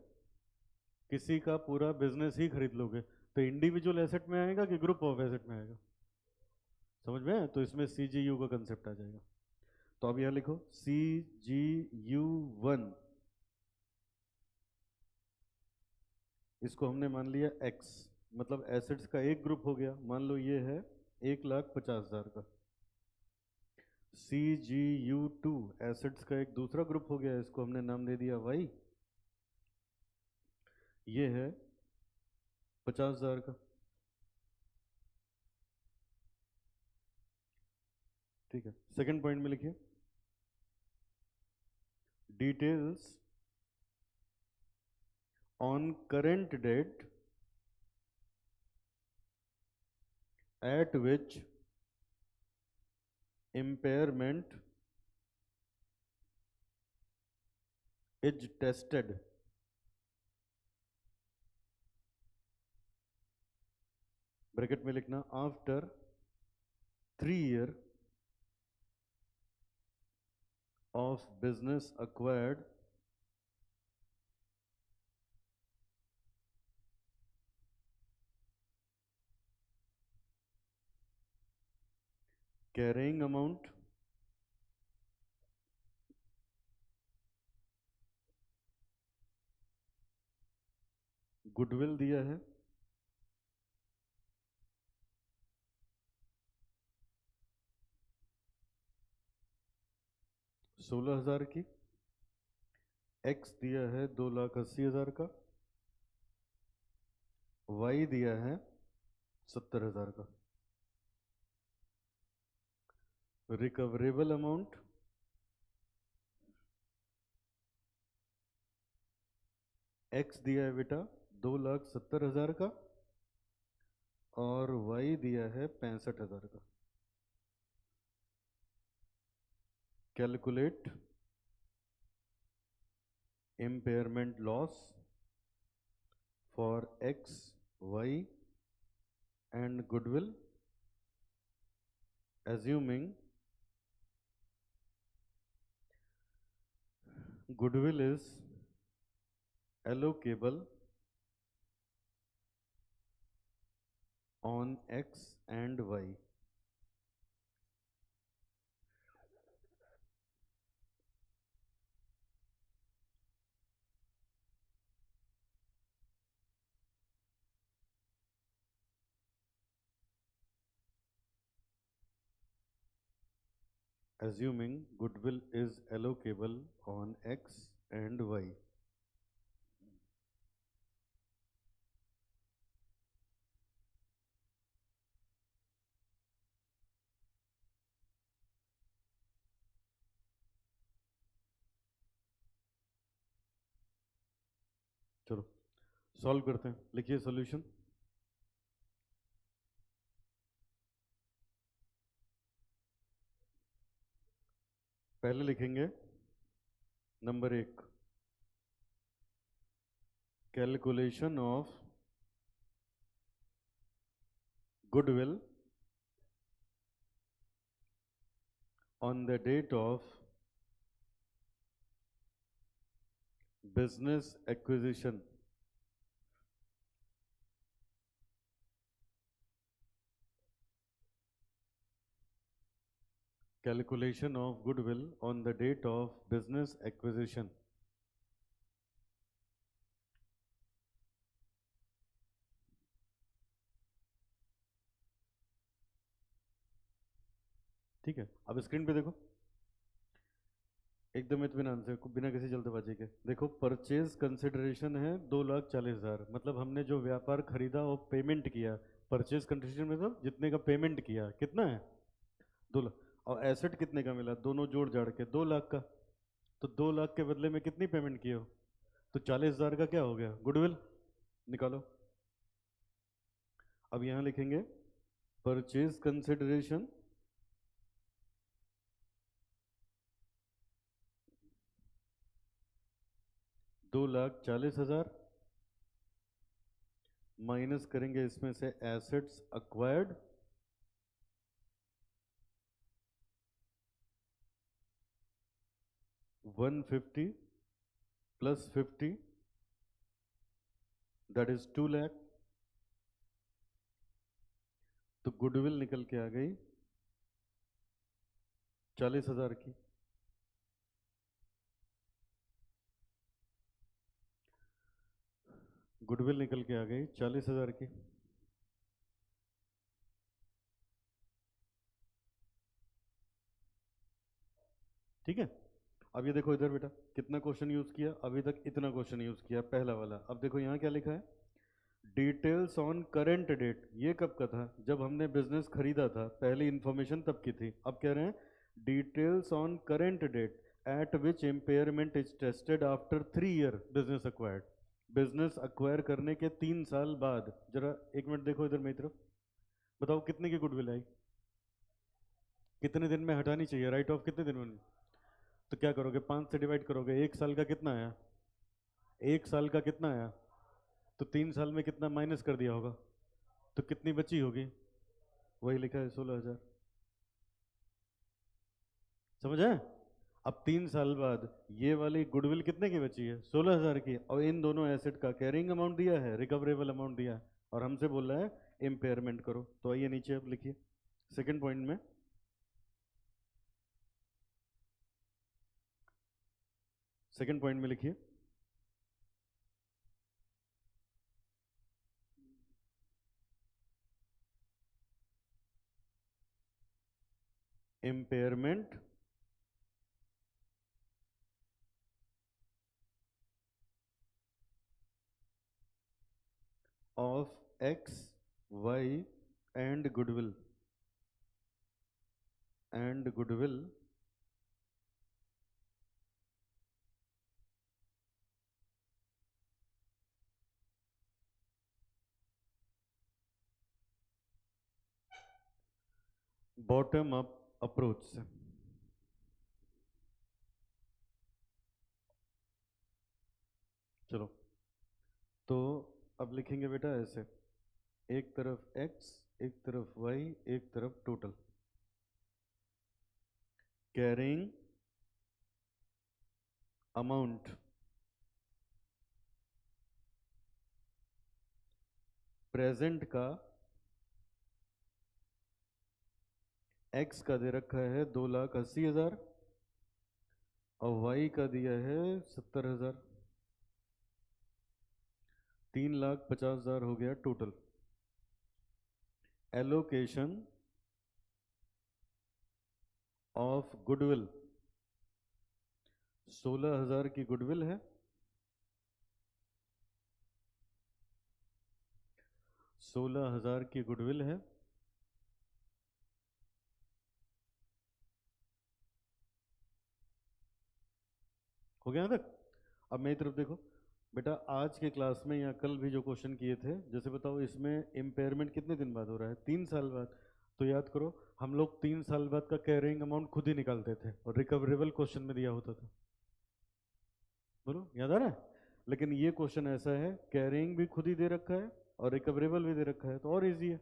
किसी का पूरा बिजनेस ही खरीद लोगे, तो इंडिविजुअल एसेट में आएगा कि ग्रुप ऑफ एसेट में आएगा? समझ में आया? तो इसमें CGU का कंसेप्ट आ जाएगा। तो अब यहां लिखो CGU1, इसको हमने मान लिया X, मतलब एसेट्स का एक ग्रुप हो गया, मान लो ये है 1,50,000 का। CGU2 एसेट्स का एक दूसरा ग्रुप हो गया, इसको हमने नाम दे दिया Y, ये है 50,000 का। ठीक है, सेकंड पॉइंट में लिखिए details on current date at which impairment is tested, bracket में लिखना after 3 year of business acquired carrying amount goodwill दिया है 16,000 की, एक्स दिया है 2,80,000 का, वाई दिया है 70,000 का। रिकवरेबल अमाउंट एक्स दिया है बेटा 2,70,000 का और वाई दिया है 65,000 का। Calculate impairment loss for x, y and goodwill, assuming goodwill is allocable on x and y. Assuming goodwill is allocable on x and y. चलो सॉल्व करते हैं, लिखिए सॉल्यूशन। पहले लिखेंगे number 1, calculation of goodwill on the date of business acquisition. Calculation of goodwill on the date of business acquisition. ठीक है, अब screen पे देखो, एकदम इत्मीनान से, बिना किसी जल्दबाजी के देखो। परचेज कंसिडरेशन है 2,40,000, मतलब हमने जो व्यापार खरीदा वो पेमेंट किया। परचेज कंसिडरेशन मतलब जितने का पेमेंट किया कितना है 2,00,000, और एसेट कितने का मिला, दोनों जोड़ जाड़ के 2,00,000 का। तो 2,00,000 के बदले में कितनी पेमेंट की हो, तो 40,000 का क्या हो गया गुडविल, निकालो। अब यहां लिखेंगे परचेज कंसिडरेशन $2,40,000 माइनस करेंगे इसमें से assets acquired, $150 plus 50 that is 2,00,000। तो गुडविल निकल के आ गई 40,000 की। गुडविल निकल के आ गई 40,000 की। ठीक है, अब ये देखो इधर बेटा कितना क्वेश्चन यूज किया, अभी तक इतना क्वेश्चन यूज किया पहला वाला। अब देखो यहाँ क्या लिखा है, डिटेल्स ऑन करेंट डेट। ये कब का था, जब हमने बिजनेस खरीदा था, पहली इंफॉर्मेशन तब की थी। अब कह रहे हैं details on current date at which impairment is tested after 3 year business acquired. Business acquire करने के 3 साल बाद, जरा एक मिनट देखो इधर मेरी तरफ, बताओ कितने की गुडविल आई, कितने दिन में हटानी चाहिए, राइट ऑफ कितने दिन में। तो क्या करोगे, 5 से डिवाइड करोगे, 1 साल का कितना आया, 1 साल का कितना आया, तो 3 साल में कितना माइनस कर दिया होगा, तो कितनी बची होगी, वही लिखा है 16,000। समझ आया? अब 3 साल बाद ये वाली गुडविल कितने की बची है? 16,000 की। और इन दोनों एसेट का कैरिंग अमाउंट दिया है, रिकवरेबल अमाउंट दिया है, और हमसे बोल रहा है इम्पेयरमेंट करो। तो आइए नीचे अब लिखिए सेकंड पॉइंट में, सेकंड पॉइंट में लिखिए impairment of X, Y and goodwill bottom up approach से। चलो, तो अब लिखेंगे बेटा ऐसे, एक तरफ x, एक तरफ y, एक तरफ टोटल कैरिंग अमाउंट प्रेजेंट का x का दे रखा है 2,80,000 और y का दिया है 70,000, 3,50,000 हो गया टोटल। एलोकेशन ऑफ गुडविल, 16,000 की गुडविल है, 16,000 की गुडविल है, हो गया यहाँ तक? अब मेरी तरफ देखो बेटा, आज के क्लास में या कल भी जो क्वेश्चन किए थे, जैसे बताओ इसमें इम्पेयरमेंट कितने दिन बाद हो रहा है? 3 साल बाद। तो याद करो, हम लोग 3 साल बाद का कैरिंग अमाउंट खुद ही निकालते थे और रिकवरेबल क्वेश्चन में दिया होता था। बोलो, याद आ रहा है? लेकिन ये क्वेश्चन ऐसा है, कैरिंग भी खुद ही दे रखा है और रिकवरेबल भी दे रखा है, तो और इजी है,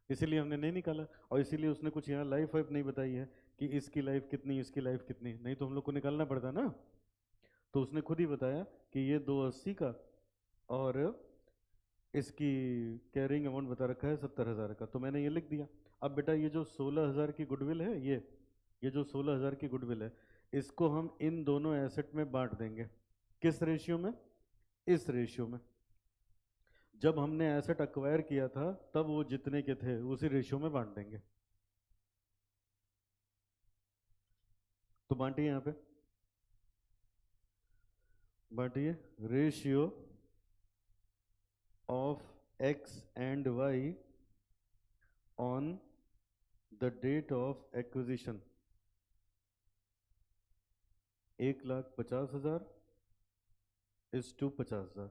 इसीलिए हमने नहीं निकाला। और इसीलिए उसने कुछ यहाँ लाइफ वाइफ नहीं बताई है कि इसकी लाइफ कितनी, इसकी लाइफ कितनी, नहीं तो हम लोग को निकालना पड़ता ना। तो उसने खुद ही बताया कि ये 280 का और इसकी कैरिंग अमाउंट बता रखा है 70,000 का, तो मैंने ये लिख दिया। अब बेटा ये जो 16,000 की गुडविल है, ये जो 16,000 की गुडविल है, इसको हम इन दोनों एसेट में बांट देंगे। किस रेशियो में? इस रेशियो में। जब हमने एसेट अक्वायर किया था तब वो जितने के थे उसी रेशियो में बांट देंगे। तो बांटिए यहाँ पे, बांटिए ratio of X and Y on the date of acquisition, 1,50,000 is to 50,000।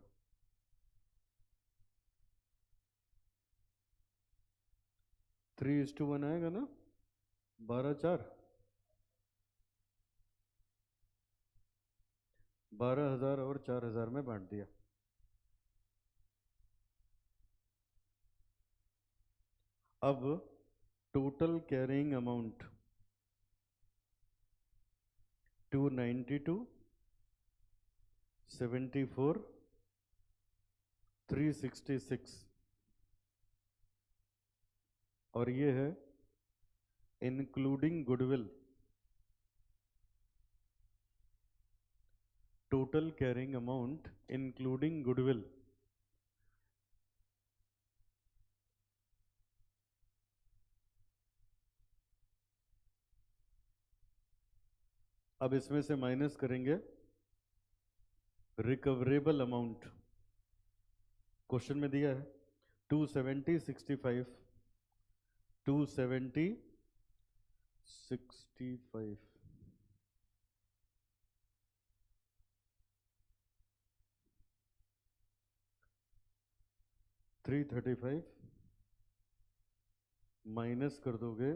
3:1 आएगा ना? 12/4, 12,000 और 4,000 में बांट दिया। अब टोटल कैरिंग अमाउंट 292, 74, 366, और ये है including goodwill, total carrying amount including goodwill. अब इसमें से माइनस करेंगे रिकवरेबल अमाउंट, क्वेश्चन में दिया है 270, 65, 270, 65, 335 माइनस कर दोगे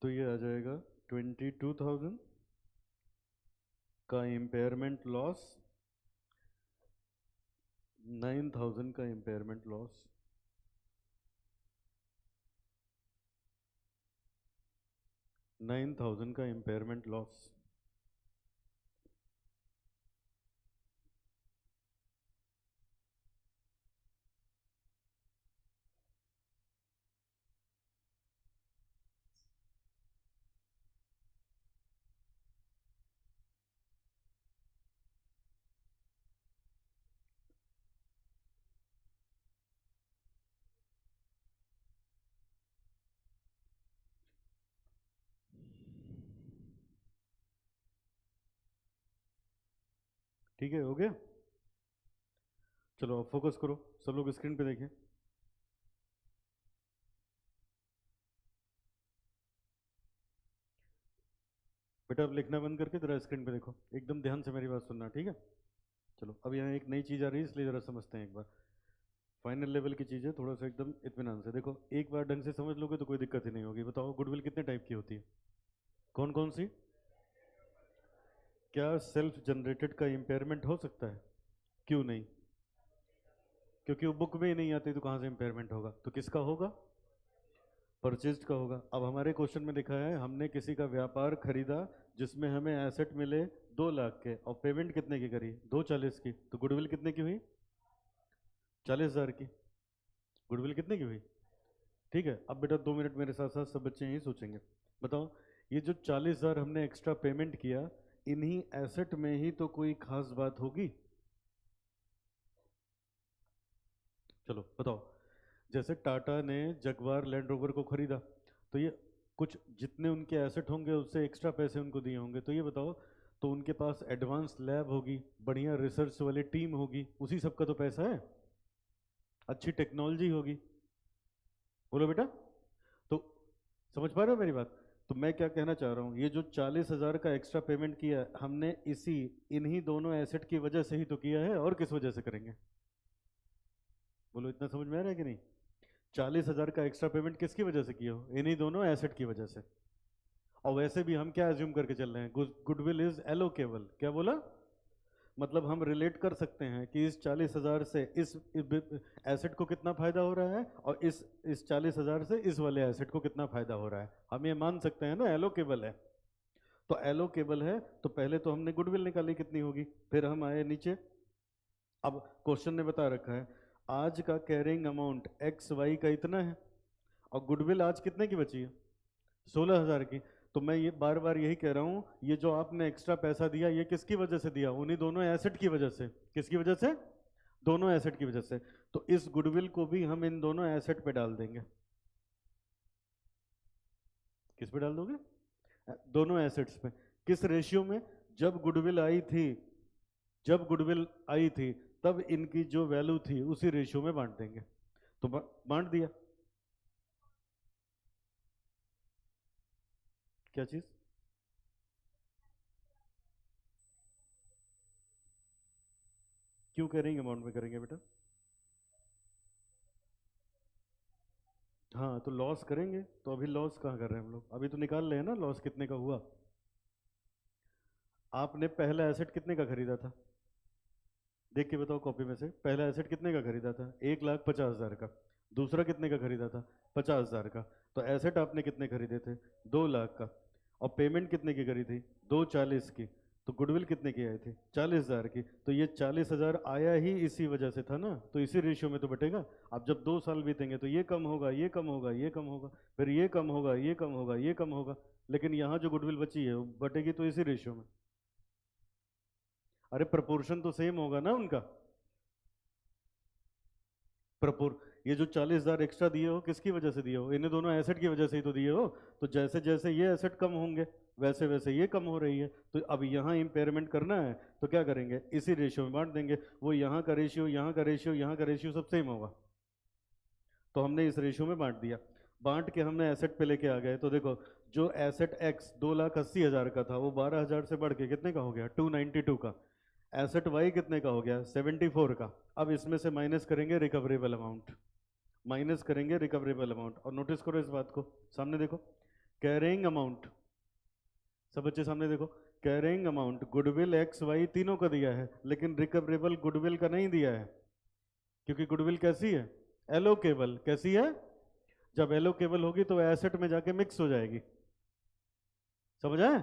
तो ये आ जाएगा 22,000 का इम्पेयरमेंट लॉस, 9,000 का इम्पेयरमेंट लॉस, 9,000 का इम्पेयरमेंट लॉस। ठीक है, हो गया। चलो अब फोकस करो, सब लोग स्क्रीन पे देखिए। बेटा अब लिखना बंद करके जरा स्क्रीन पे देखो, एकदम ध्यान से मेरी बात सुनना, ठीक है। चलो अब यहाँ एक नई चीज़ आ रही है, इसलिए ज़रा समझते हैं एक बार। फाइनल लेवल की चीज़ है, थोड़ा सा एकदम इत्मीनान से देखो। एक बार ढंग से समझ लोगे तो कोई दिक्कत ही नहीं होगी। बताओ गुडविल कितने टाइप की होती है, कौन कौन सी? क्या सेल्फ जनरेटेड का इम्पेयरमेंट हो सकता है? क्यों नहीं? क्योंकि वो बुक में ही नहीं आती, तो कहाँ से इम्पेयरमेंट होगा? तो किसका होगा? परचेज्ड का होगा। अब हमारे क्वेश्चन में लिखा है हमने किसी का व्यापार खरीदा जिसमें हमें एसेट मिले 2 लाख के और पेमेंट कितने की करी? 240 की। तो गुडविल कितने की हुई? 40,000 की। गुडविल कितने की हुई? ठीक है। अब बेटा 2 मिनट मेरे साथ साथ सब बच्चे यही सोचेंगे। बताओ ये जो 40,000 हमने एक्स्ट्रा पेमेंट किया, इन्हीं एसेट में ही तो कोई खास बात होगी। चलो बताओ, जैसे टाटा ने जगवार लैंड रोवर को खरीदा, तो ये कुछ जितने उनके एसेट होंगे उससे एक्स्ट्रा पैसे उनको दिए होंगे। तो ये बताओ, तो उनके पास एडवांस लैब होगी, बढ़िया रिसर्च वाली टीम होगी, उसी सब का तो पैसा है। अच्छी टेक्नोलॉजी होगी। बोलो बेटा। तो समझ पा रहे हो मेरी बात? तो मैं क्या कहना चाह रहा हूँ, ये जो 40,000 का एक्स्ट्रा पेमेंट किया है, हमने इन्हीं दोनों एसेट की वजह से ही तो किया है, और किस वजह से करेंगे? बोलो, इतना समझ में आ रहा है कि नहीं? 40,000 का एक्स्ट्रा पेमेंट किसकी वजह से किया हो? इन्हीं दोनों एसेट की वजह से। और वैसे भी हम क्या एज्यूम करके चल रहे हैं? Goodwill is allocable. क्या बोला? मतलब हम रिलेट कर सकते हैं कि इस 40,000 से इस एसेट को कितना फायदा हो रहा है, और इस 40,000 से इस वाले एसेट को कितना फायदा हो रहा है। हम ये मान सकते हैं ना, एलोकेबल है। तो एलोकेबल है, तो पहले तो हमने गुडविल निकाली कितनी होगी, फिर हम आए नीचे। अब क्वेश्चन ने बता रखा है आज का कैरिंग अमाउंट एक्स वाई का इतना है, और गुडविल आज कितने की बची है? 16,000 की। तो मैं ये बार बार यही कह रहा हूं, ये जो आपने एक्स्ट्रा पैसा दिया, ये किसकी वजह से दिया? उन्हीं दोनों एसेट की वजह से। किसकी वजह से? दोनों एसेट की वजह से। तो इस गुडविल को भी हम इन दोनों एसेट पे डाल देंगे। किस पे डाल दोगे? दोनों एसेट्स पे। किस रेशियो में? जब गुडविल आई थी, जब गुडविल आई थी तब इनकी जो वैल्यू थी उसी रेशियो में बांट देंगे। तो बांट दिया। क्या चीज? क्यों करेंगे अमाउंट में करेंगे बेटा? हाँ तो लॉस करेंगे, तो अभी लॉस कहाँ कर रहे हैं हम लोग? अभी तो निकाल रहे हैं ना लॉस कितने का हुआ। आपने पहला एसेट कितने का खरीदा था? देख के बताओ कॉपी में से, पहला एसेट कितने का खरीदा था? 1,50,000 का। दूसरा कितने का खरीदा था? 50,000 का। तो एसेट आपने कितने खरीदे थे? 2 लाख का। और पेमेंट कितने की करी थी? 240 की। तो गुडविल कितने की आई थी? 40,000 की। तो ये 40,000 आया ही इसी वजह से था ना, तो इसी रेशियो में तो बटेगा। अब जब 2 साल बीतेंगे तो ये कम होगा, ये कम होगा, ये कम होगा, फिर ये कम होगा, ये कम होगा, ये कम होगा। लेकिन यहाँ जो गुडविल बची है वो बटेगी तो इसी रेशियो में। अरे प्रपोर्शन तो सेम होगा ना उनका। प्रपोर ये जो 40,000 एक्स्ट्रा दिए हो किसकी वजह से दिए हो? इन्हें दोनों एसेट की वजह से ही तो दिए हो। तो जैसे जैसे ये एसेट कम होंगे वैसे वैसे ये कम हो रही है। तो अब यहाँ इम्पेयरमेंट करना है तो क्या करेंगे? इसी रेशियो में बांट देंगे। वो यहाँ का रेशियो, यहाँ का रेशियो, यहाँ का रेशियो सब सेम होगा। तो हमने इस रेशियो में बांट दिया। बांट के हमने एसेट पे लेके आ गए, तो देखो जो एसेट एक्स 2,80,000 का था वो 12,000 से बढ़ के कितने का हो गया? 292 का। एसेट वाई कितने का हो गया? 74 का। अब इसमें से माइनस करेंगे रिकवरेबल अमाउंट, माइनस करेंगे रिकवरेबल अमाउंट। और नोटिस करो इस बात को, सामने देखो, कैरिंग अमाउंट, सब बच्चे सामने देखो। Carrying amount goodwill X Y तीनों का दिया है, लेकिन रिकवरेबल गुडविल का नहीं दिया है। क्योंकि गुडविल कैसी है? एलोकेबल। कैसी है? जब एलोकेबल होगी तो एसेट में जाके मिक्स हो जाएगी। समझ आए?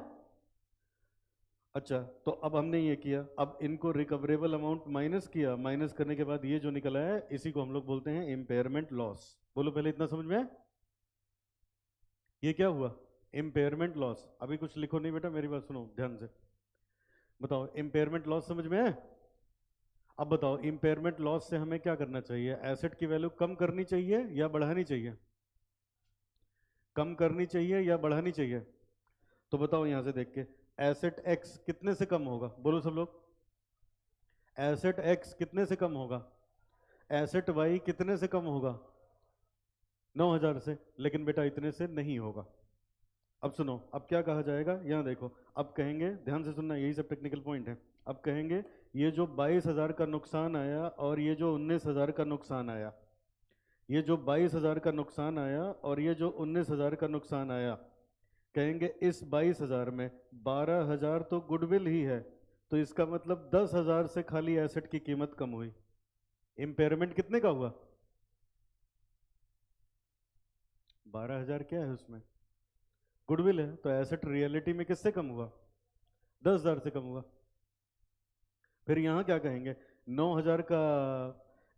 अच्छा, तो अब हमने ये किया, अब इनको रिकवरेबल अमाउंट माइनस किया, माइनस करने के बाद ये जो निकला है इसी को हम लोग बोलते हैं इम्पेयरमेंट लॉस। बोलो पहले इतना समझ में आया? ये क्या हुआ? Impairment loss. अभी कुछ लिखो नहीं बेटा, मेरी बात सुनो ध्यान से। बताओ इम्पेयरमेंट लॉस समझ में है? अब बताओ इम्पेयरमेंट लॉस से हमें क्या करना चाहिए? एसेट की वैल्यू कम करनी चाहिए या बढ़ानी चाहिए? कम करनी चाहिए या बढ़ानी चाहिए? तो बताओ यहां से देख के, एसेट एक्स कितने से कम होगा? बोलो सब लोग। एसेट एक्स कितने से कम होगा? एसेट वाई कितने से कम होगा? 9,000 से। लेकिन बेटा इतने से नहीं होगा। अब सुनो, अब क्या कहा जाएगा, यहां देखो। अब कहेंगे, ध्यान से सुनना, यही सब टेक्निकल पॉइंट है। अब कहेंगे ये जो 22,000 का नुकसान आया और ये जो 19,000 का नुकसान आया, ये जो 22,000 का नुकसान आया और ये जो 19,000 का नुकसान आया, कहेंगे इस 22,000 में 12,000 तो गुडविल ही है, तो इसका मतलब 10,000 से खाली एसेट की कीमत कम हुई। इम्पेयरमेंट कितने का हुआ? 12,000 क्या है उसमें? गुडविल है। तो एसेट रियलिटी में किससे कम हुआ? 10,000 से कम हुआ। फिर यहाँ क्या कहेंगे, 9,000 का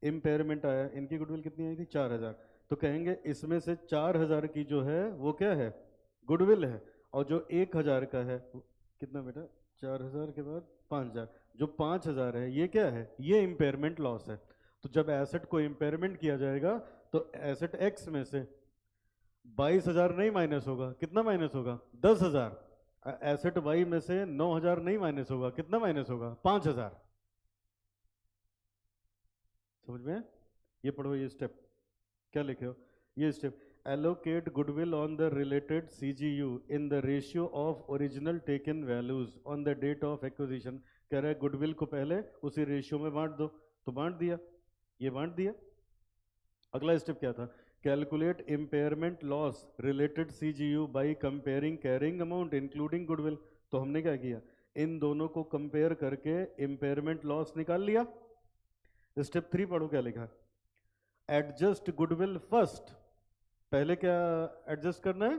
इम्पेयरमेंट आया, इनकी गुडविल कितनी आई थी? 4,000। तो कहेंगे इसमें से 4,000 की जो है वो क्या है? गुडविल है। और जो 1,000 का है कितना बेटा? 4,000 के बाद 5,000, जो 5,000 है ये क्या है? ये इम्पेयरमेंट लॉस है। तो जब एसेट को इम्पेयरमेंट किया जाएगा तो एसेट एक्स में से 22,000 नहीं माइनस होगा, कितना माइनस होगा? 10,000। एसेट वाई में से 9,000 नहीं माइनस होगा, कितना माइनस होगा? 5,000। समझ में? ये पढ़ो, ये स्टेप क्या लिखे हो, ये step. Allocate goodwill on the related CGU in the ratio of original taken values on the date of acquisition. कह रहा है गुडविल को पहले उसी रेशियो में बांट दो, तो बांट दिया, ये बांट दिया। अगला स्टेप क्या था? Calculate impairment loss related CGU by comparing carrying amount including goodwill. तो हमने क्या किया, इन दोनों को कंपेयर करके इम्पेयरमेंट लॉस निकाल लिया। स्टेप 3 पढ़ो क्या लिखा है। Adjust goodwill first. पहले क्या एडजस्ट करना है?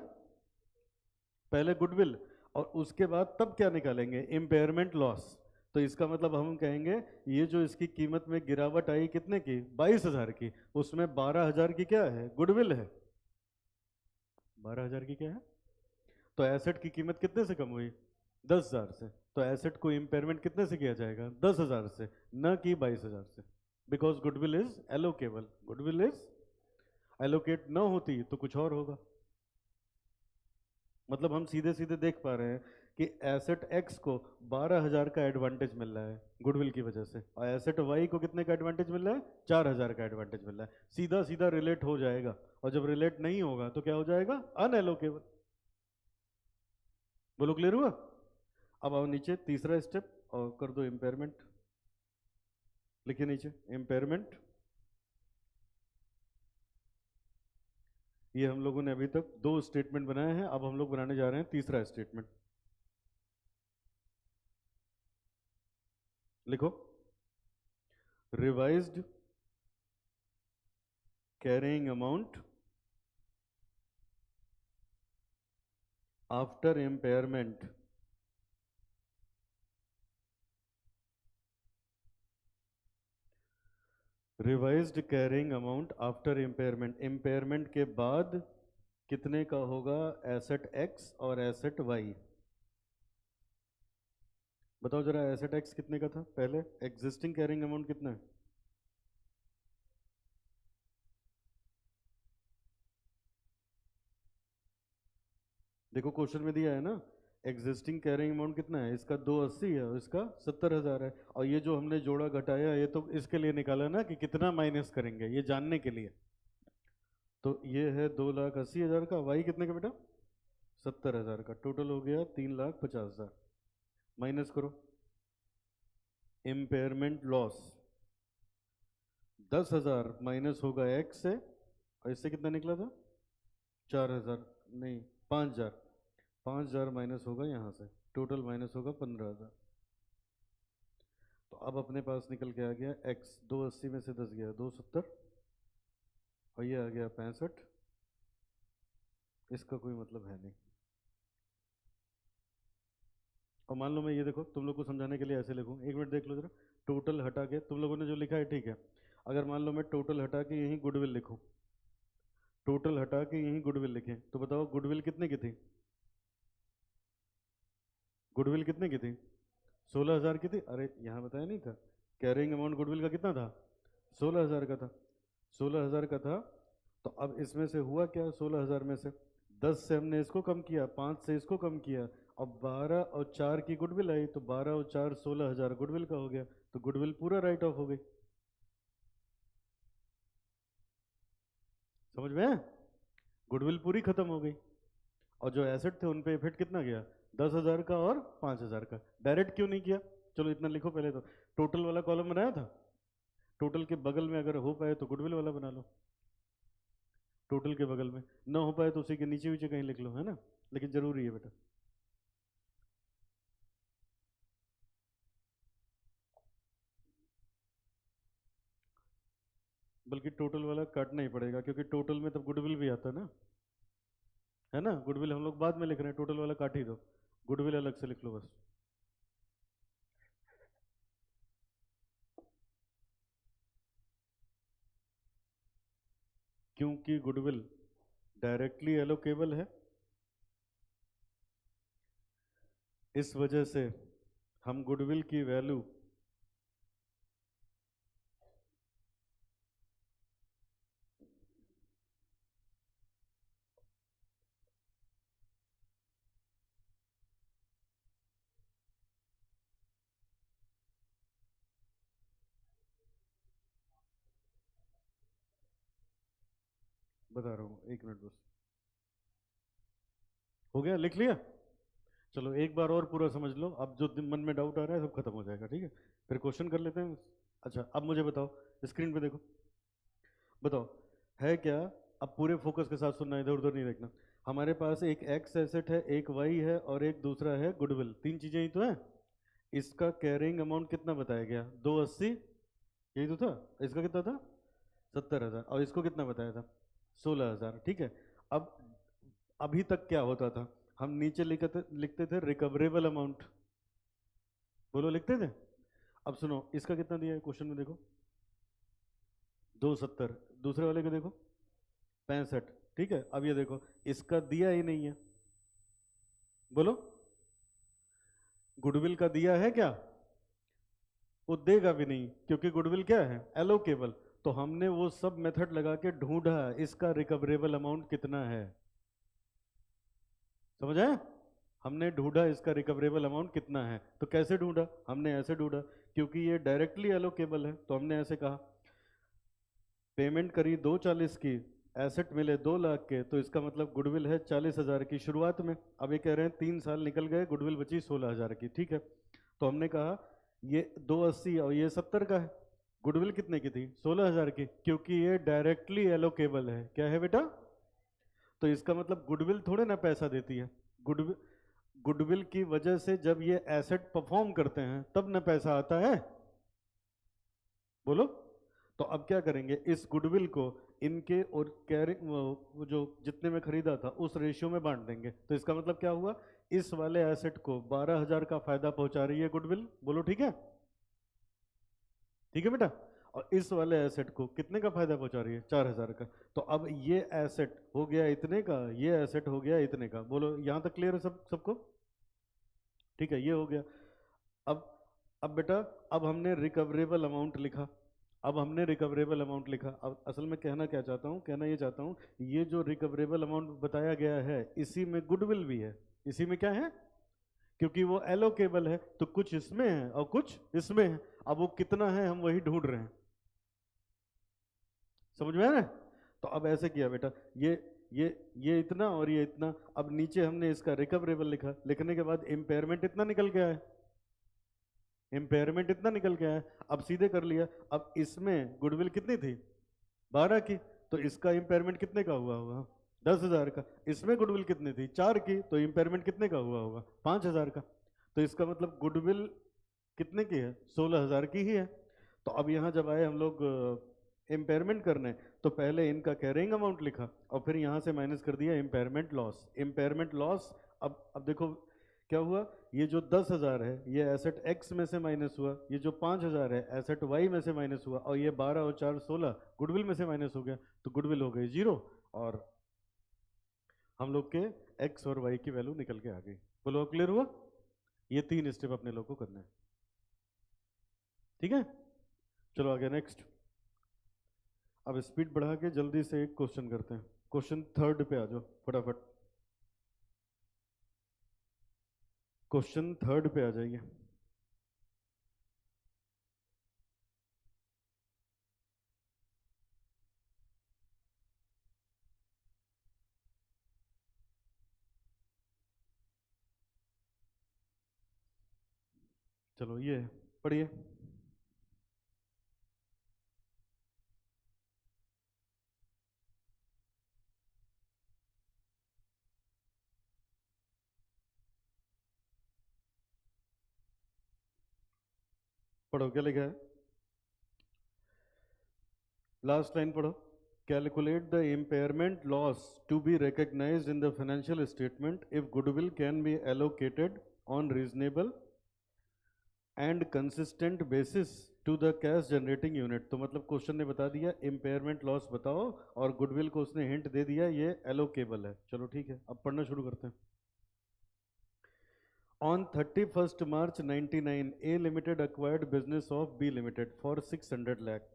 पहले गुडविल, और उसके बाद तब क्या निकालेंगे? Impairment loss. तो इसका मतलब हम कहेंगे ये जो इसकी कीमत में गिरावट आई कितने की? 22,000 की, उसमें 12,000 की क्या है? गुडविल है। 12,000 की क्या है? तो एसेट की कीमत कितने से कम हुई? 10,000 से। तो एसेट को इम्पेयरमेंट कितने से किया जाएगा? 10,000 से, न कि 22,000 से। Because goodwill is allocable. Goodwill is allocate न होती तो कुछ और होगा। मतलब हम सीधे सीधे देख पा रहे हैं कि एसेट एक्स को 12,000 का एडवांटेज मिल रहा है गुडविल की वजह से, और एसेट वाई को कितने का एडवांटेज मिल रहा है? 4,000 का एडवांटेज मिल रहा है। सीधा सीधा रिलेट हो जाएगा, और जब रिलेट नहीं होगा तो क्या हो जाएगा? अनएलोकेबल। बोलो क्लियर हुआ? अब आओ नीचे, तीसरा स्टेप, और कर दो इम्पेयरमेंट। लिखिए नीचे इम्पेयरमेंट। ये हम लोगों ने अभी तक 2 स्टेटमेंट बनाए हैं, अब हम लोग बनाने जा रहे हैं तीसरा स्टेटमेंट। लिखो, revised carrying amount after impairment revised carrying amount after impairment. Impairment के बाद कितने का होगा एसेट एक्स और एसेट वाई? बताओ जरा, एसेट एक्स कितने का था पहले? एग्जिस्टिंग कैरिंग अमाउंट कितना है? देखो क्वेश्चन में दिया है ना, एग्जिस्टिंग कैरिंग अमाउंट कितना है? इसका 280 है और इसका 70,000 है। और ये जो हमने जोड़ा घटाया ये तो इसके लिए निकाला ना कि कितना माइनस करेंगे, ये जानने के लिए। तो ये है 2,80,000 का, वाई कितने का बेटा? 70,000 का। टोटल हो गया 3,50,000। माइनस करो इम्पेयरमेंट लॉस, 10,000 माइनस होगा एक्स से, और इससे कितना निकला था? 4,000 नहीं, 5,000। 5,000 माइनस होगा यहाँ से, टोटल माइनस होगा 15,000। तो अब अपने पास निकल के आ गया एक्स, 280 में से 10 गया 270, और ये आ गया 65। इसका कोई मतलब है नहीं। और मान लो मैं ये देखो तुम लोग को समझाने के लिए ऐसे लिखूँ, एक मिनट देख लो जरा। टोटल हटा के तुम लोगों ने जो लिखा है ठीक है, अगर मान लो मैं टोटल हटा के यहीं गुडविल लिखूँ, टोटल हटा के यहीं गुडविल लिखें, तो बताओ गुडविल कितने की थी? गुडविल कितने की थी? 16,000 की थी। अरे यहाँ बताया नहीं था? कैरिंग अमाउंट गुडविल का कितना था? 16,000 का था। 16,000 का था। तो अब इसमें से हुआ क्या? 16,000 में से 10 से हमने इसको कम किया, 5 से इसको कम किया, अब 12 और 4 की गुडविल आई, तो 12 और 4 16,000 गुडविल का हो गया, तो गुडविल पूरा राइट ऑफ हो गई। समझ में आया? गुडविल पूरी खत्म हो गई। और जो एसेट थे उन पे इफेक्ट कितना गया? 10,000 का और 5,000 का। डायरेक्ट क्यों नहीं किया? चलो इतना लिखो पहले तो। टोटल वाला कॉलम बनाया था, टोटल के बगल में अगर हो पाए तो गुडविल वाला बना लो, टोटल के बगल में ना हो पाए तो उसी के नीचे नीचे कहीं लिख लो, है ना? लेकिन जरूरी है बेटा। बल्कि टोटल वाला काटना ही पड़ेगा, क्योंकि टोटल में तब गुडविल भी आता है ना, है ना? गुडविल हम लोग बाद में लिख रहे हैं, टोटल वाला काट ही दो, गुडविल अलग से लिख लो बस। क्योंकि गुडविल डायरेक्टली एलोकेबल है, इस वजह से हम गुडविल की वैल्यू बता रहा हूँ, एक मिनट बस। हो गया? लिख लिया? चलो एक बार और पूरा समझ लो, अब जो मन में डाउट आ रहा है सब खत्म हो जाएगा, ठीक है? फिर क्वेश्चन कर लेते हैं। अच्छा अब मुझे बताओ, स्क्रीन पे देखो, बताओ है क्या? अब पूरे फोकस के साथ सुनना, इधर उधर नहीं देखना। हमारे पास एक एक्स एसेट है, एक वाई है और एक दूसरा है गुडविल, तीन चीजें ही तो है। इसका कैरिंग अमाउंट कितना बताया गया? 280, यही तो था। इसका कितना था? 70,000। और इसको कितना बताया था? 16,000, ठीक है। अब अभी तक क्या होता था? हम नीचे लिखते थे रिकवरेबल अमाउंट, बोलो लिखते थे। अब सुनो, इसका कितना दिया है क्वेश्चन में देखो? 270। दूसरे वाले को देखो, 65, ठीक है। अब ये देखो, इसका दिया ही नहीं है, बोलो। गुडविल का दिया है क्या? वो देगा भी नहीं, क्योंकि गुडविल क्या है? एलोकेबल। तो हमने वो सब मेथड लगा के ढूंढा इसका रिकवरेबल अमाउंट कितना है। समझ आया? हमने ढूंढा इसका रिकवरेबल अमाउंट कितना है। तो कैसे ढूंढा? हमने ऐसे ढूंढा, क्योंकि ये डायरेक्टली एलोकेबल है, तो हमने ऐसे कहा पेमेंट करी 240 की, एसेट मिले 2 लाख के, तो इसका मतलब गुडविल है 40,000 की शुरुआत में। अब ये कह रहे हैं 3 साल निकल गए, गुडविल बची 16,000 की, ठीक है। तो हमने कहा ये 280 और ये 70 का है, गुडविल कितने की थी? 16,000 की, क्योंकि ये डायरेक्टली एलोकेबल है। क्या है बेटा? तो इसका मतलब गुडविल थोड़े ना पैसा देती है। गुडविल गुडविल की वजह से जब ये एसेट परफॉर्म करते हैं तब ना पैसा आता है, बोलो। तो अब क्या करेंगे? इस गुडविल को इनके और कैरिंग वो जो जितने में खरीदा था उस रेशियो में बांट देंगे। तो इसका मतलब क्या हुआ? इस वाले एसेट को 12,000 का फायदा पहुंचा रही है गुडविल, बोलो ठीक है? ठीक है बेटा। और इस वाले एसेट को कितने का फायदा पहुंचा रही है? 4,000 का। तो अब ये एसेट हो गया इतने का, ये एसेट हो गया इतने का, बोलो यहां तक क्लियर है सबको? ठीक है, ये हो गया। अब अब बेटा, अब हमने रिकवरेबल अमाउंट लिखा, अब हमने रिकवरेबल अमाउंट लिखा। अब असल में कहना क्या चाहता हूँ, कहना ये चाहता हूँ, ये जो रिकवरेबल अमाउंट बताया गया है इसी में गुडविल भी है। इसी में क्या है? क्योंकि वो एलोकेबल है, तो कुछ इसमें है और कुछ इसमें है। अब वो कितना है हम वही ढूंढ रहे हैं। समझ में आ रहा है? तो अब ऐसे किया बेटा, ये ये इतना और ये इतना। अब नीचे हमने इसका रिकवरेबल लिखा, लिखने के बाद इम्पेयरमेंट इतना निकल गया है, इम्पेयरमेंट इतना निकल गया है। अब सीधे कर लिया। अब इसमें गुडविल कितनी थी? 12 की, तो इसका इम्पेयरमेंट कितने का हुआ होगा? 10,000 का। इसमें गुडविल कितनी थी? 4 की, तो इम्पेयरमेंट कितने का हुआ होगा? 5,000 का। तो इसका मतलब गुडविल कितने की है? 16,000 की ही है। तो अब यहाँ जब आए हम लोग इम्पेयरमेंट करने, तो पहले इनका कैरिंग अमाउंट लिखा और फिर यहाँ से माइनस कर दिया इम्पेयरमेंट लॉस। इम्पेयरमेंट लॉस, अब देखो क्या हुआ, ये जो 10,000 है ये एसेट एक्स में से माइनस हुआ, ये जो 5,000 है एसेट वाई में से माइनस हुआ, और ये 12 और 4 16 गुडविल में से माइनस हो गया, तो गुडविल हो गई 0, और हम लोग के एक्स और वाई की वैल्यू निकल के आ गई। बोलो क्लियर हुआ? ये 3 स्टेप अपने लोग को करना है, ठीक है? चलो आगे नेक्स्ट। अब स्पीड बढ़ा के जल्दी से एक क्वेश्चन करते हैं। क्वेश्चन थर्ड पे आ जाओ फटाफट, क्वेश्चन थर्ड पे आ जाइए। चलो ये पढ़िए। पढ़ो क्या लिखा है, लास्ट लाइन पढ़ो। Calculate the impairment loss to be recognized in the financial statement if goodwill can be allocated on reasonable and consistent basis to the cash generating unit। तो मतलब क्वेश्चन ने बता दिया impairment loss बताओ, और goodwill को उसने हिंट दे दिया ये एलोकेबल है। चलो ठीक है, अब पढ़ना शुरू करते हैं। On 31st March 99, A Limited acquired business of B Limited for 600 lakh।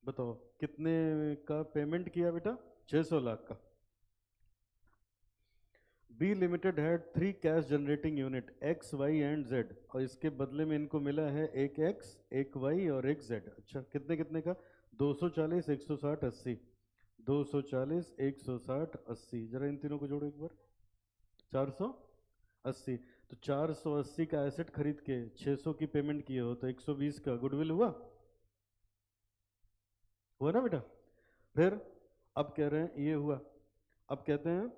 बताओ कितने का पेमेंट किया बेटा? 600 लाख का। B limited had 3 cash generating unit X Y and Z, और इसके बदले में इनको मिला है एक एक्स, एक वाई और एक जेड। अच्छा कितने कितने का? 240, 160, 80। 240, 160, 80, जरा इन तीनों को जोड़ो एक बार। 480। तो 480 का एसेट खरीद के 600 की पेमेंट किए हो तो 120 का गुडविल हुआ, हुआ ना बेटा? फिर अब कह रहे हैं ये हुआ, अब कहते हैं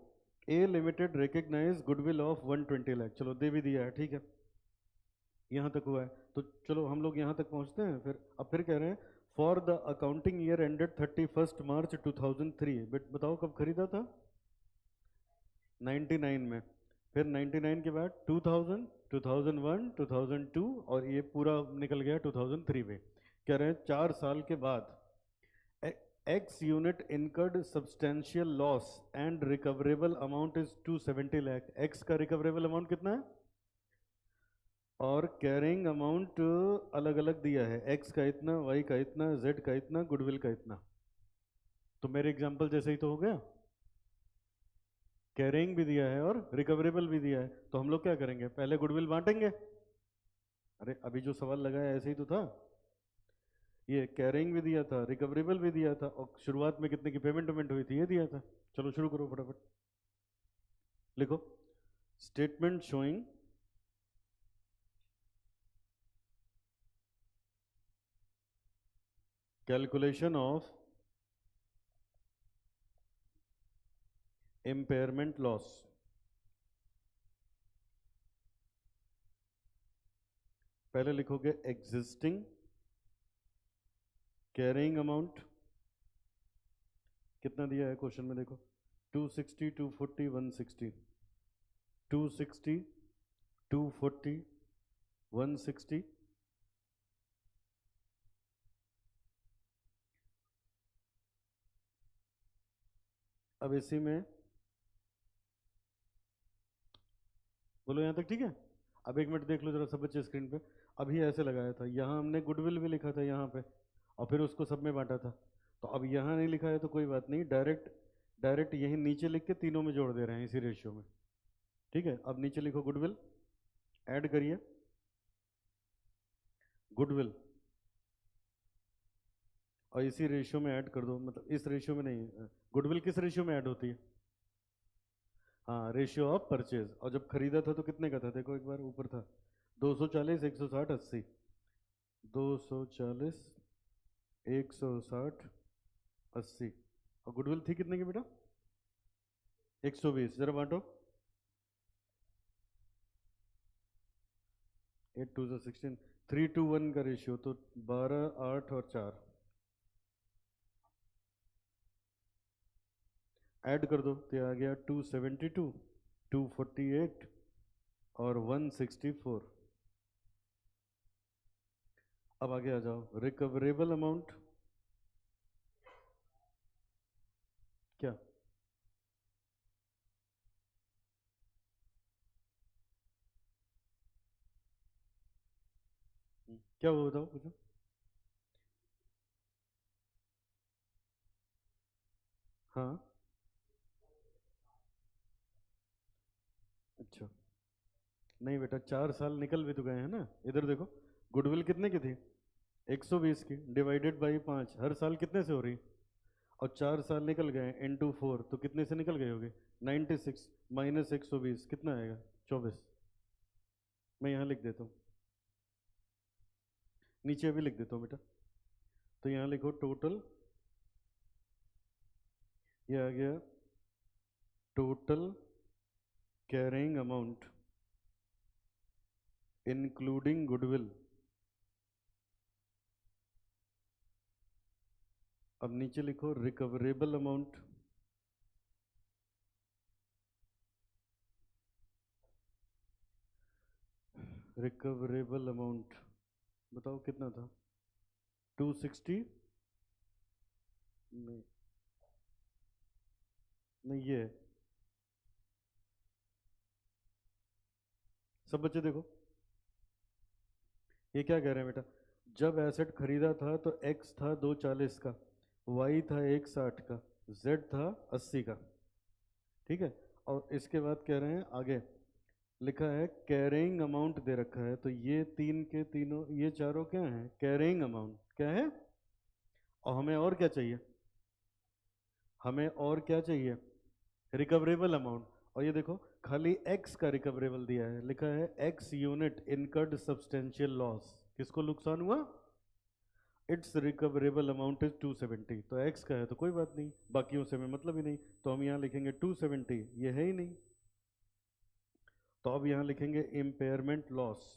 A limited recognise goodwill of 120 lakh. चलो दे भी दिया है, ठीक है, यहाँ तक हुआ है। तो चलो हम लोग यहाँ तक पहुँचते हैं। फिर अब फिर कह रहे हैं for the accounting year ended 31 मार्च 2003। बेट बताओ कब खरीदा था? 99 में। फिर 99 के बाद 2000, 2001, 2002, और ये पूरा निकल गया 2003 में। कह रहे हैं 4 साल के बाद X unit incurred substantial loss and recoverable amount is 270 lakh। X का recoverable amount कितना है, और कैरिंग अमाउंट अलग अलग दिया है, X का इतना, Y का इतना, Z का इतना, गुडविल का इतना। तो मेरे एग्जांपल जैसे ही तो हो गया, कैरिंग भी दिया है और रिकवरेबल भी दिया है। तो हम लोग क्या करेंगे, पहले गुडविल बांटेंगे। अरे अभी जो सवाल लगाया ऐसे ही तो था, ये कैरिंग भी दिया था, रिकवरेबल भी दिया था, और शुरुआत में कितने की पेमेंट वेमेंट हुई थी ये दिया था। चलो शुरू करो फटाफट, लिखो statement showing calculation of impairment loss. पहले लिखोगे एग्जिस्टिंग कैरिंग अमाउंट, कितना दिया है क्वेश्चन में देखो, 260, 240, 160, 260, 240, 160। अब इसी में बोलो यहाँ तक ठीक है? अब एक मिनट देख लो जरा सब बच्चे स्क्रीन पे। अभी ऐसे लगाया था, यहाँ हमने गुडविल भी लिखा था यहाँ पे, और फिर उसको सब में बांटा था। तो अब यहाँ नहीं लिखा है तो कोई बात नहीं, डायरेक्ट डायरेक्ट यही नीचे लिख के तीनों में जोड़ दे रहे हैं इसी रेशियो में, ठीक है? अब नीचे लिखो गुडविल, ऐड करिए गुडविल, और इसी रेशियो में ऐड कर दो, मतलब इस रेशियो में नहीं, गुडविल किस रेशियो में ऐड होती है? हाँ, रेशियो ऑफ परचेज। और जब खरीदा था तो कितने का था, देखो एक बार ऊपर था 240, 160, 80। 240, 160, 80, और गुडविल थी कितने की बेटा? 120। जरा बांटो, 8 2 16, 3 to 1 का रेशियो, तो 12, 8 और 4 ऐड कर दो तो आ गया 272, 248, और 164। अब आगे आ जाओ, रिकवरेबल अमाउंट क्या? क्या वो बताओ पूछो। हाँ। अच्छा, नहीं बेटा, 4 साल निकल भी तो गए हैं ना। इधर देखो, गुडविल कितने की थी? 120 की, डिवाइडेड बाई 5, हर साल कितने से हो रही? और 4 साल निकल गए इंटू 4, तो कितने से निकल गए होगे? 96 माइनस 120 कितना आएगा? 24। मैं यहाँ लिख देता हूँ, नीचे भी लिख देता हूँ बेटा। तो यहाँ लिखो टोटल, ये आ गया total carrying amount including goodwill. अब नीचे लिखो रिकवरेबल अमाउंट। रिकवरेबल अमाउंट बताओ कितना था? 260? नहीं, नहीं ये है। सब बच्चे देखो, ये क्या कह रहे हैं बेटा? जब एसेट खरीदा था तो एक्स था 240 का, वाई था 160 का, जेड था 80 का। ठीक है। और इसके बाद कह रहे हैं आगे, लिखा है कैरिंग अमाउंट दे रखा है, तो ये तीन के तीनों, ये चारों क्या हैं? कैरिंग अमाउंट क्या है? और हमें और क्या चाहिए? हमें और क्या चाहिए? Recoverable amount. और ये देखो, खाली एक्स का रिकवरेबल दिया है, लिखा है x unit incurred substantial loss. किसको नुकसान हुआ? It's recoverable amount is 270। तो एक्स का है तो कोई बात नहीं, बाकियों से हमें मतलब ही नहीं, तो हम यहाँ लिखेंगे 270, ये है ही नहीं। तो अब यहाँ लिखेंगे इम्पेयरमेंट लॉस।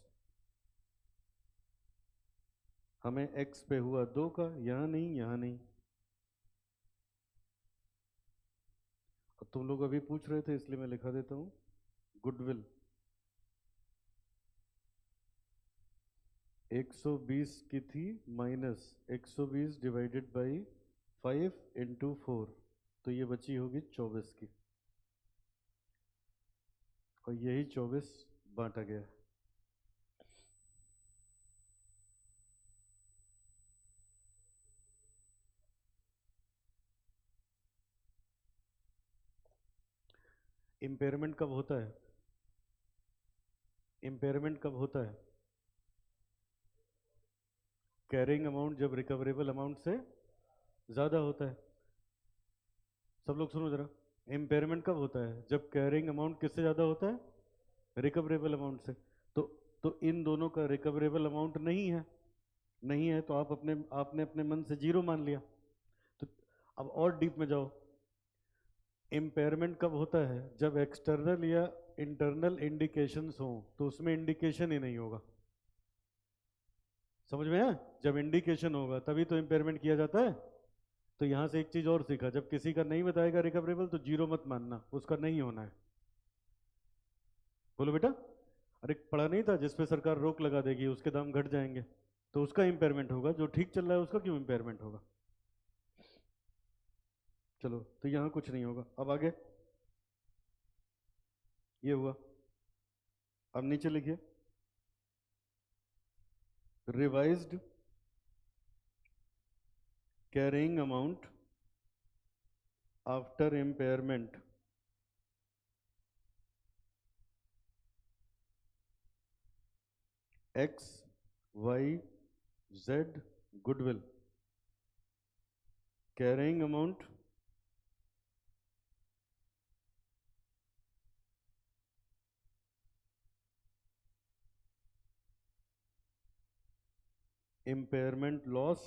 हमें एक्स पे हुआ 2 का, यहाँ नहीं, यहाँ नहीं। अब तुम लोग अभी पूछ रहे थे इसलिए मैं लिखा देता हूँ, गुडविल 120 की थी, माइनस 120 डिवाइडेड बाई 5 इंटू 4, तो ये बची होगी 24 की। और यही 24 बांटा गया है। इम्पेयरमेंट कब होता है? इम्पेयरमेंट कब होता है? कैरिंग अमाउंट जब रिकवरेबल अमाउंट से ज़्यादा होता है। सब लोग सुनो जरा, इम्पेयरमेंट कब होता है? जब कैरिंग अमाउंट किससे ज़्यादा होता है? रिकवरेबल अमाउंट से। तो तो इन दोनों का रिकवरेबल अमाउंट नहीं है, नहीं है तो आपने अपने मन से जीरो मान लिया। तो अब और डीप में जाओ, इम्पेयरमेंट कब होता है? जब एक्सटर्नल या इंटरनल इंडिकेशंस हो, तो उसमें इंडिकेशन ही नहीं होगा। समझ में है? जब इंडिकेशन होगा तभी तो इम्पेयरमेंट किया जाता है। तो यहां से एक चीज और सीखा, जब किसी का नहीं बताएगा रिकवरेबल तो जीरो मत मानना, उसका नहीं होना है। बोलो बेटा। अरे पढ़ा नहीं था, जिसपे सरकार रोक लगा देगी उसके दाम घट जाएंगे, तो उसका इम्पेयरमेंट होगा। जो ठीक चल रहा है उसका क्यों इम्पेयरमेंट होगा? चलो, तो यहां कुछ नहीं होगा। अब आगे, ये हुआ। अब नीचे लिखिए, revised carrying amount after impairment X Y Z goodwill. Carrying amount impairment loss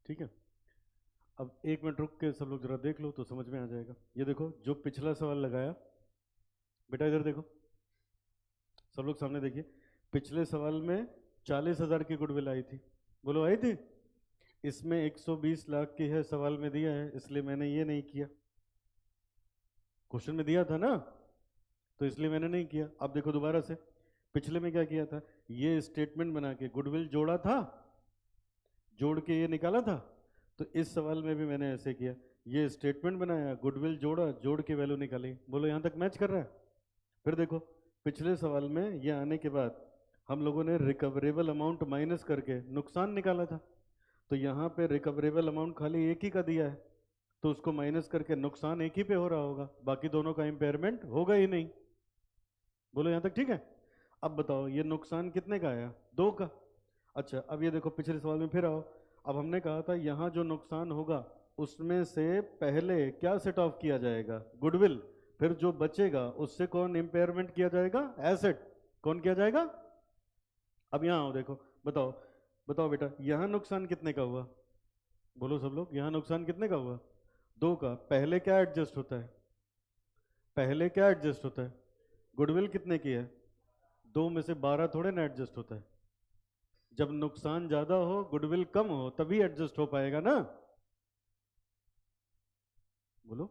ठीक है। अब 1 मिनट रुक के सब लोग जरा देख लो तो समझ में आ जाएगा। ये देखो जो पिछला सवाल लगाया, बेटा इधर देखो, सब लोग सामने देखिए। पिछले सवाल में 40,000 की गुडविल आई थी, बोलो आई थी? इसमें 120 लाख की है, सवाल में दिया है, इसलिए मैंने ये नहीं किया। क्वेश्चन में दिया था ना, तो इसलिए मैंने नहीं किया। अब देखो दोबारा से, पिछले में क्या किया था, ये स्टेटमेंट बना के गुडविल जोड़ा था, जोड़ के ये निकाला था। तो इस सवाल में भी मैंने ऐसे किया, ये स्टेटमेंट बनाया, गुडविल जोड़ा, जोड़ के वैल्यू निकाली। बोलो यहाँ तक मैच कर रहा है? फिर देखो पिछले सवाल में ये आने के बाद हम लोगों ने रिकवरेबल अमाउंट माइनस करके नुकसान निकाला था। तो यहाँ पे रिकवरेबल अमाउंट खाली एक ही का दिया है, तो उसको माइनस करके नुकसान एक ही पे हो रहा होगा, बाकी दोनों का इम्पेयरमेंट होगा ही नहीं। बोलो यहाँ तक ठीक है? अब बताओ ये नुकसान कितने का आया? 2 का। अच्छा अब ये देखो पिछले सवाल में फिर आओ। अब हमने कहा था यहाँ जो नुकसान होगा उसमें से पहले क्या सेट ऑफ किया जाएगा? गुडविल। फिर जो बचेगा उससे कौन इम्पेयरमेंट किया जाएगा? एसेट। कौन किया जाएगा? अब यहाँ आओ देखो, बताओ बताओ बेटा, यहाँ नुकसान कितने का हुआ? बोलो सब लोग, यहाँ नुकसान कितने का हुआ? 2 का। पहले क्या एडजस्ट होता है? पहले क्या एडजस्ट होता है? गुडविल कितने की है? 2 में से 12 थोड़े ना एडजस्ट होता है। जब नुकसान ज्यादा हो, गुडविल कम हो, तभी एडजस्ट हो पाएगा ना। बोलो,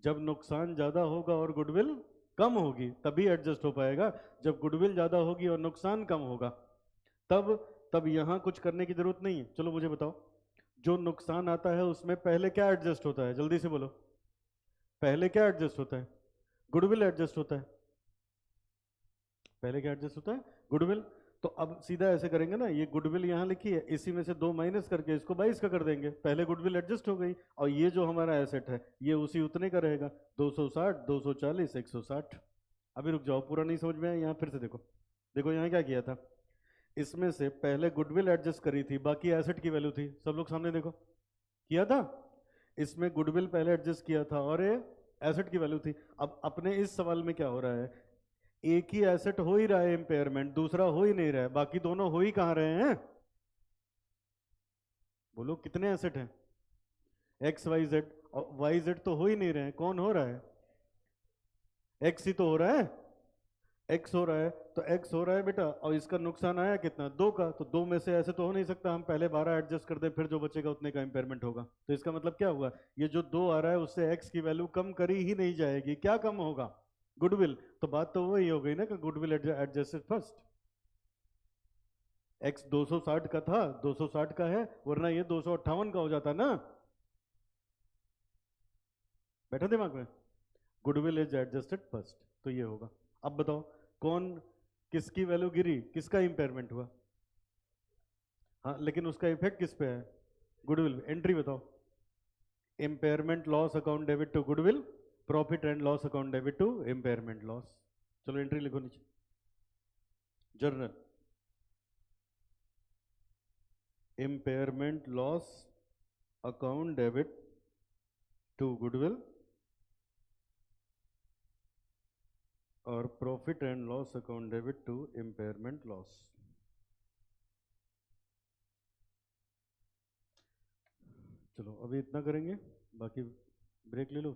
जब नुकसान ज्यादा होगा और गुडविल कम होगी तभी एडजस्ट हो पाएगा। जब गुडविल ज्यादा होगी और नुकसान कम होगा तब तब यहां कुछ करने की जरूरत नहीं है। चलो मुझे बताओ, जो नुकसान आता है उसमें पहले क्या एडजस्ट होता है? जल्दी से बोलो, पहले क्या एडजस्ट होता है? गुडविल एडजस्ट होता है। पहले क्या एडजस्ट होता है? गुडविल। तो अब सीधा ऐसे करेंगे ना, ये गुडविल यहाँ लिखी है, इसी में से 2 माइनस करके इसको 22 का कर देंगे, पहले गुडविल एडजस्ट हो गई। और ये जो हमारा एसेट है ये उसी उतने का रहेगा, 260, 240, 160। अभी रुक जाओ, पूरा नहीं समझ में आया, यहाँ फिर से देखो। देखो यहाँ क्या किया था, इसमें से पहले गुडविल एडजस्ट करी थी, बाकी एसेट की वैल्यू थी। सब लोग सामने देखो, किया था। इसमें गुडविल पहले एडजस्ट किया था और ये एसेट की वैल्यू थी। अब अपने इस सवाल में क्या हो रहा है, एक ही एसेट हो ही रहा है इम्पेयरमेंट, दूसरा हो ही नहीं रहा है, बाकी दोनों हो ही कहां रहे हैं? बोलो कितने एसेट हैं? एक्स वाई जेड, और वाई जेड तो हो ही नहीं रहे हैं, कौन हो रहा है? एक्स ही तो हो रहा है, एक्स हो रहा है। तो एक्स हो रहा है बेटा, और इसका नुकसान आया कितना? 2 का। तो 2 में से ऐसे तो हो नहीं सकता, हम पहले 12 एडजस्ट कर दे, फिर जो बचेगा उतने का इम्पेयरमेंट होगा। तो इसका मतलब क्या हुआ, ये जो 2 आ रहा है उससे एक्स की वैल्यू कम करी ही नहीं जाएगी। क्या कम होगा? गुडविल। तो बात तो वही हो गई ना कि गुडविल एडजस्टेड फर्स्ट। एक्स 260 का था, 260 का है, वरना ये 258 का हो जाता ना। बैठा दिमाग में? गुडविल इज एडजस्टेड फर्स्ट, तो ये होगा। अब बताओ कौन, किसकी वैल्यू गिरी, किसका इंपेयरमेंट हुआ? हाँ लेकिन उसका इफेक्ट किस पे है? गुडविल। एंट्री बताओ, impairment loss account debit to goodwill, profit and loss account debit to impairment loss. चलो एंट्री लिखो नीचे, journal impairment loss account debit to goodwill और profit and loss account debit to impairment loss. चलो अभी इतना करेंगे, बाकी ब्रेक ले लो।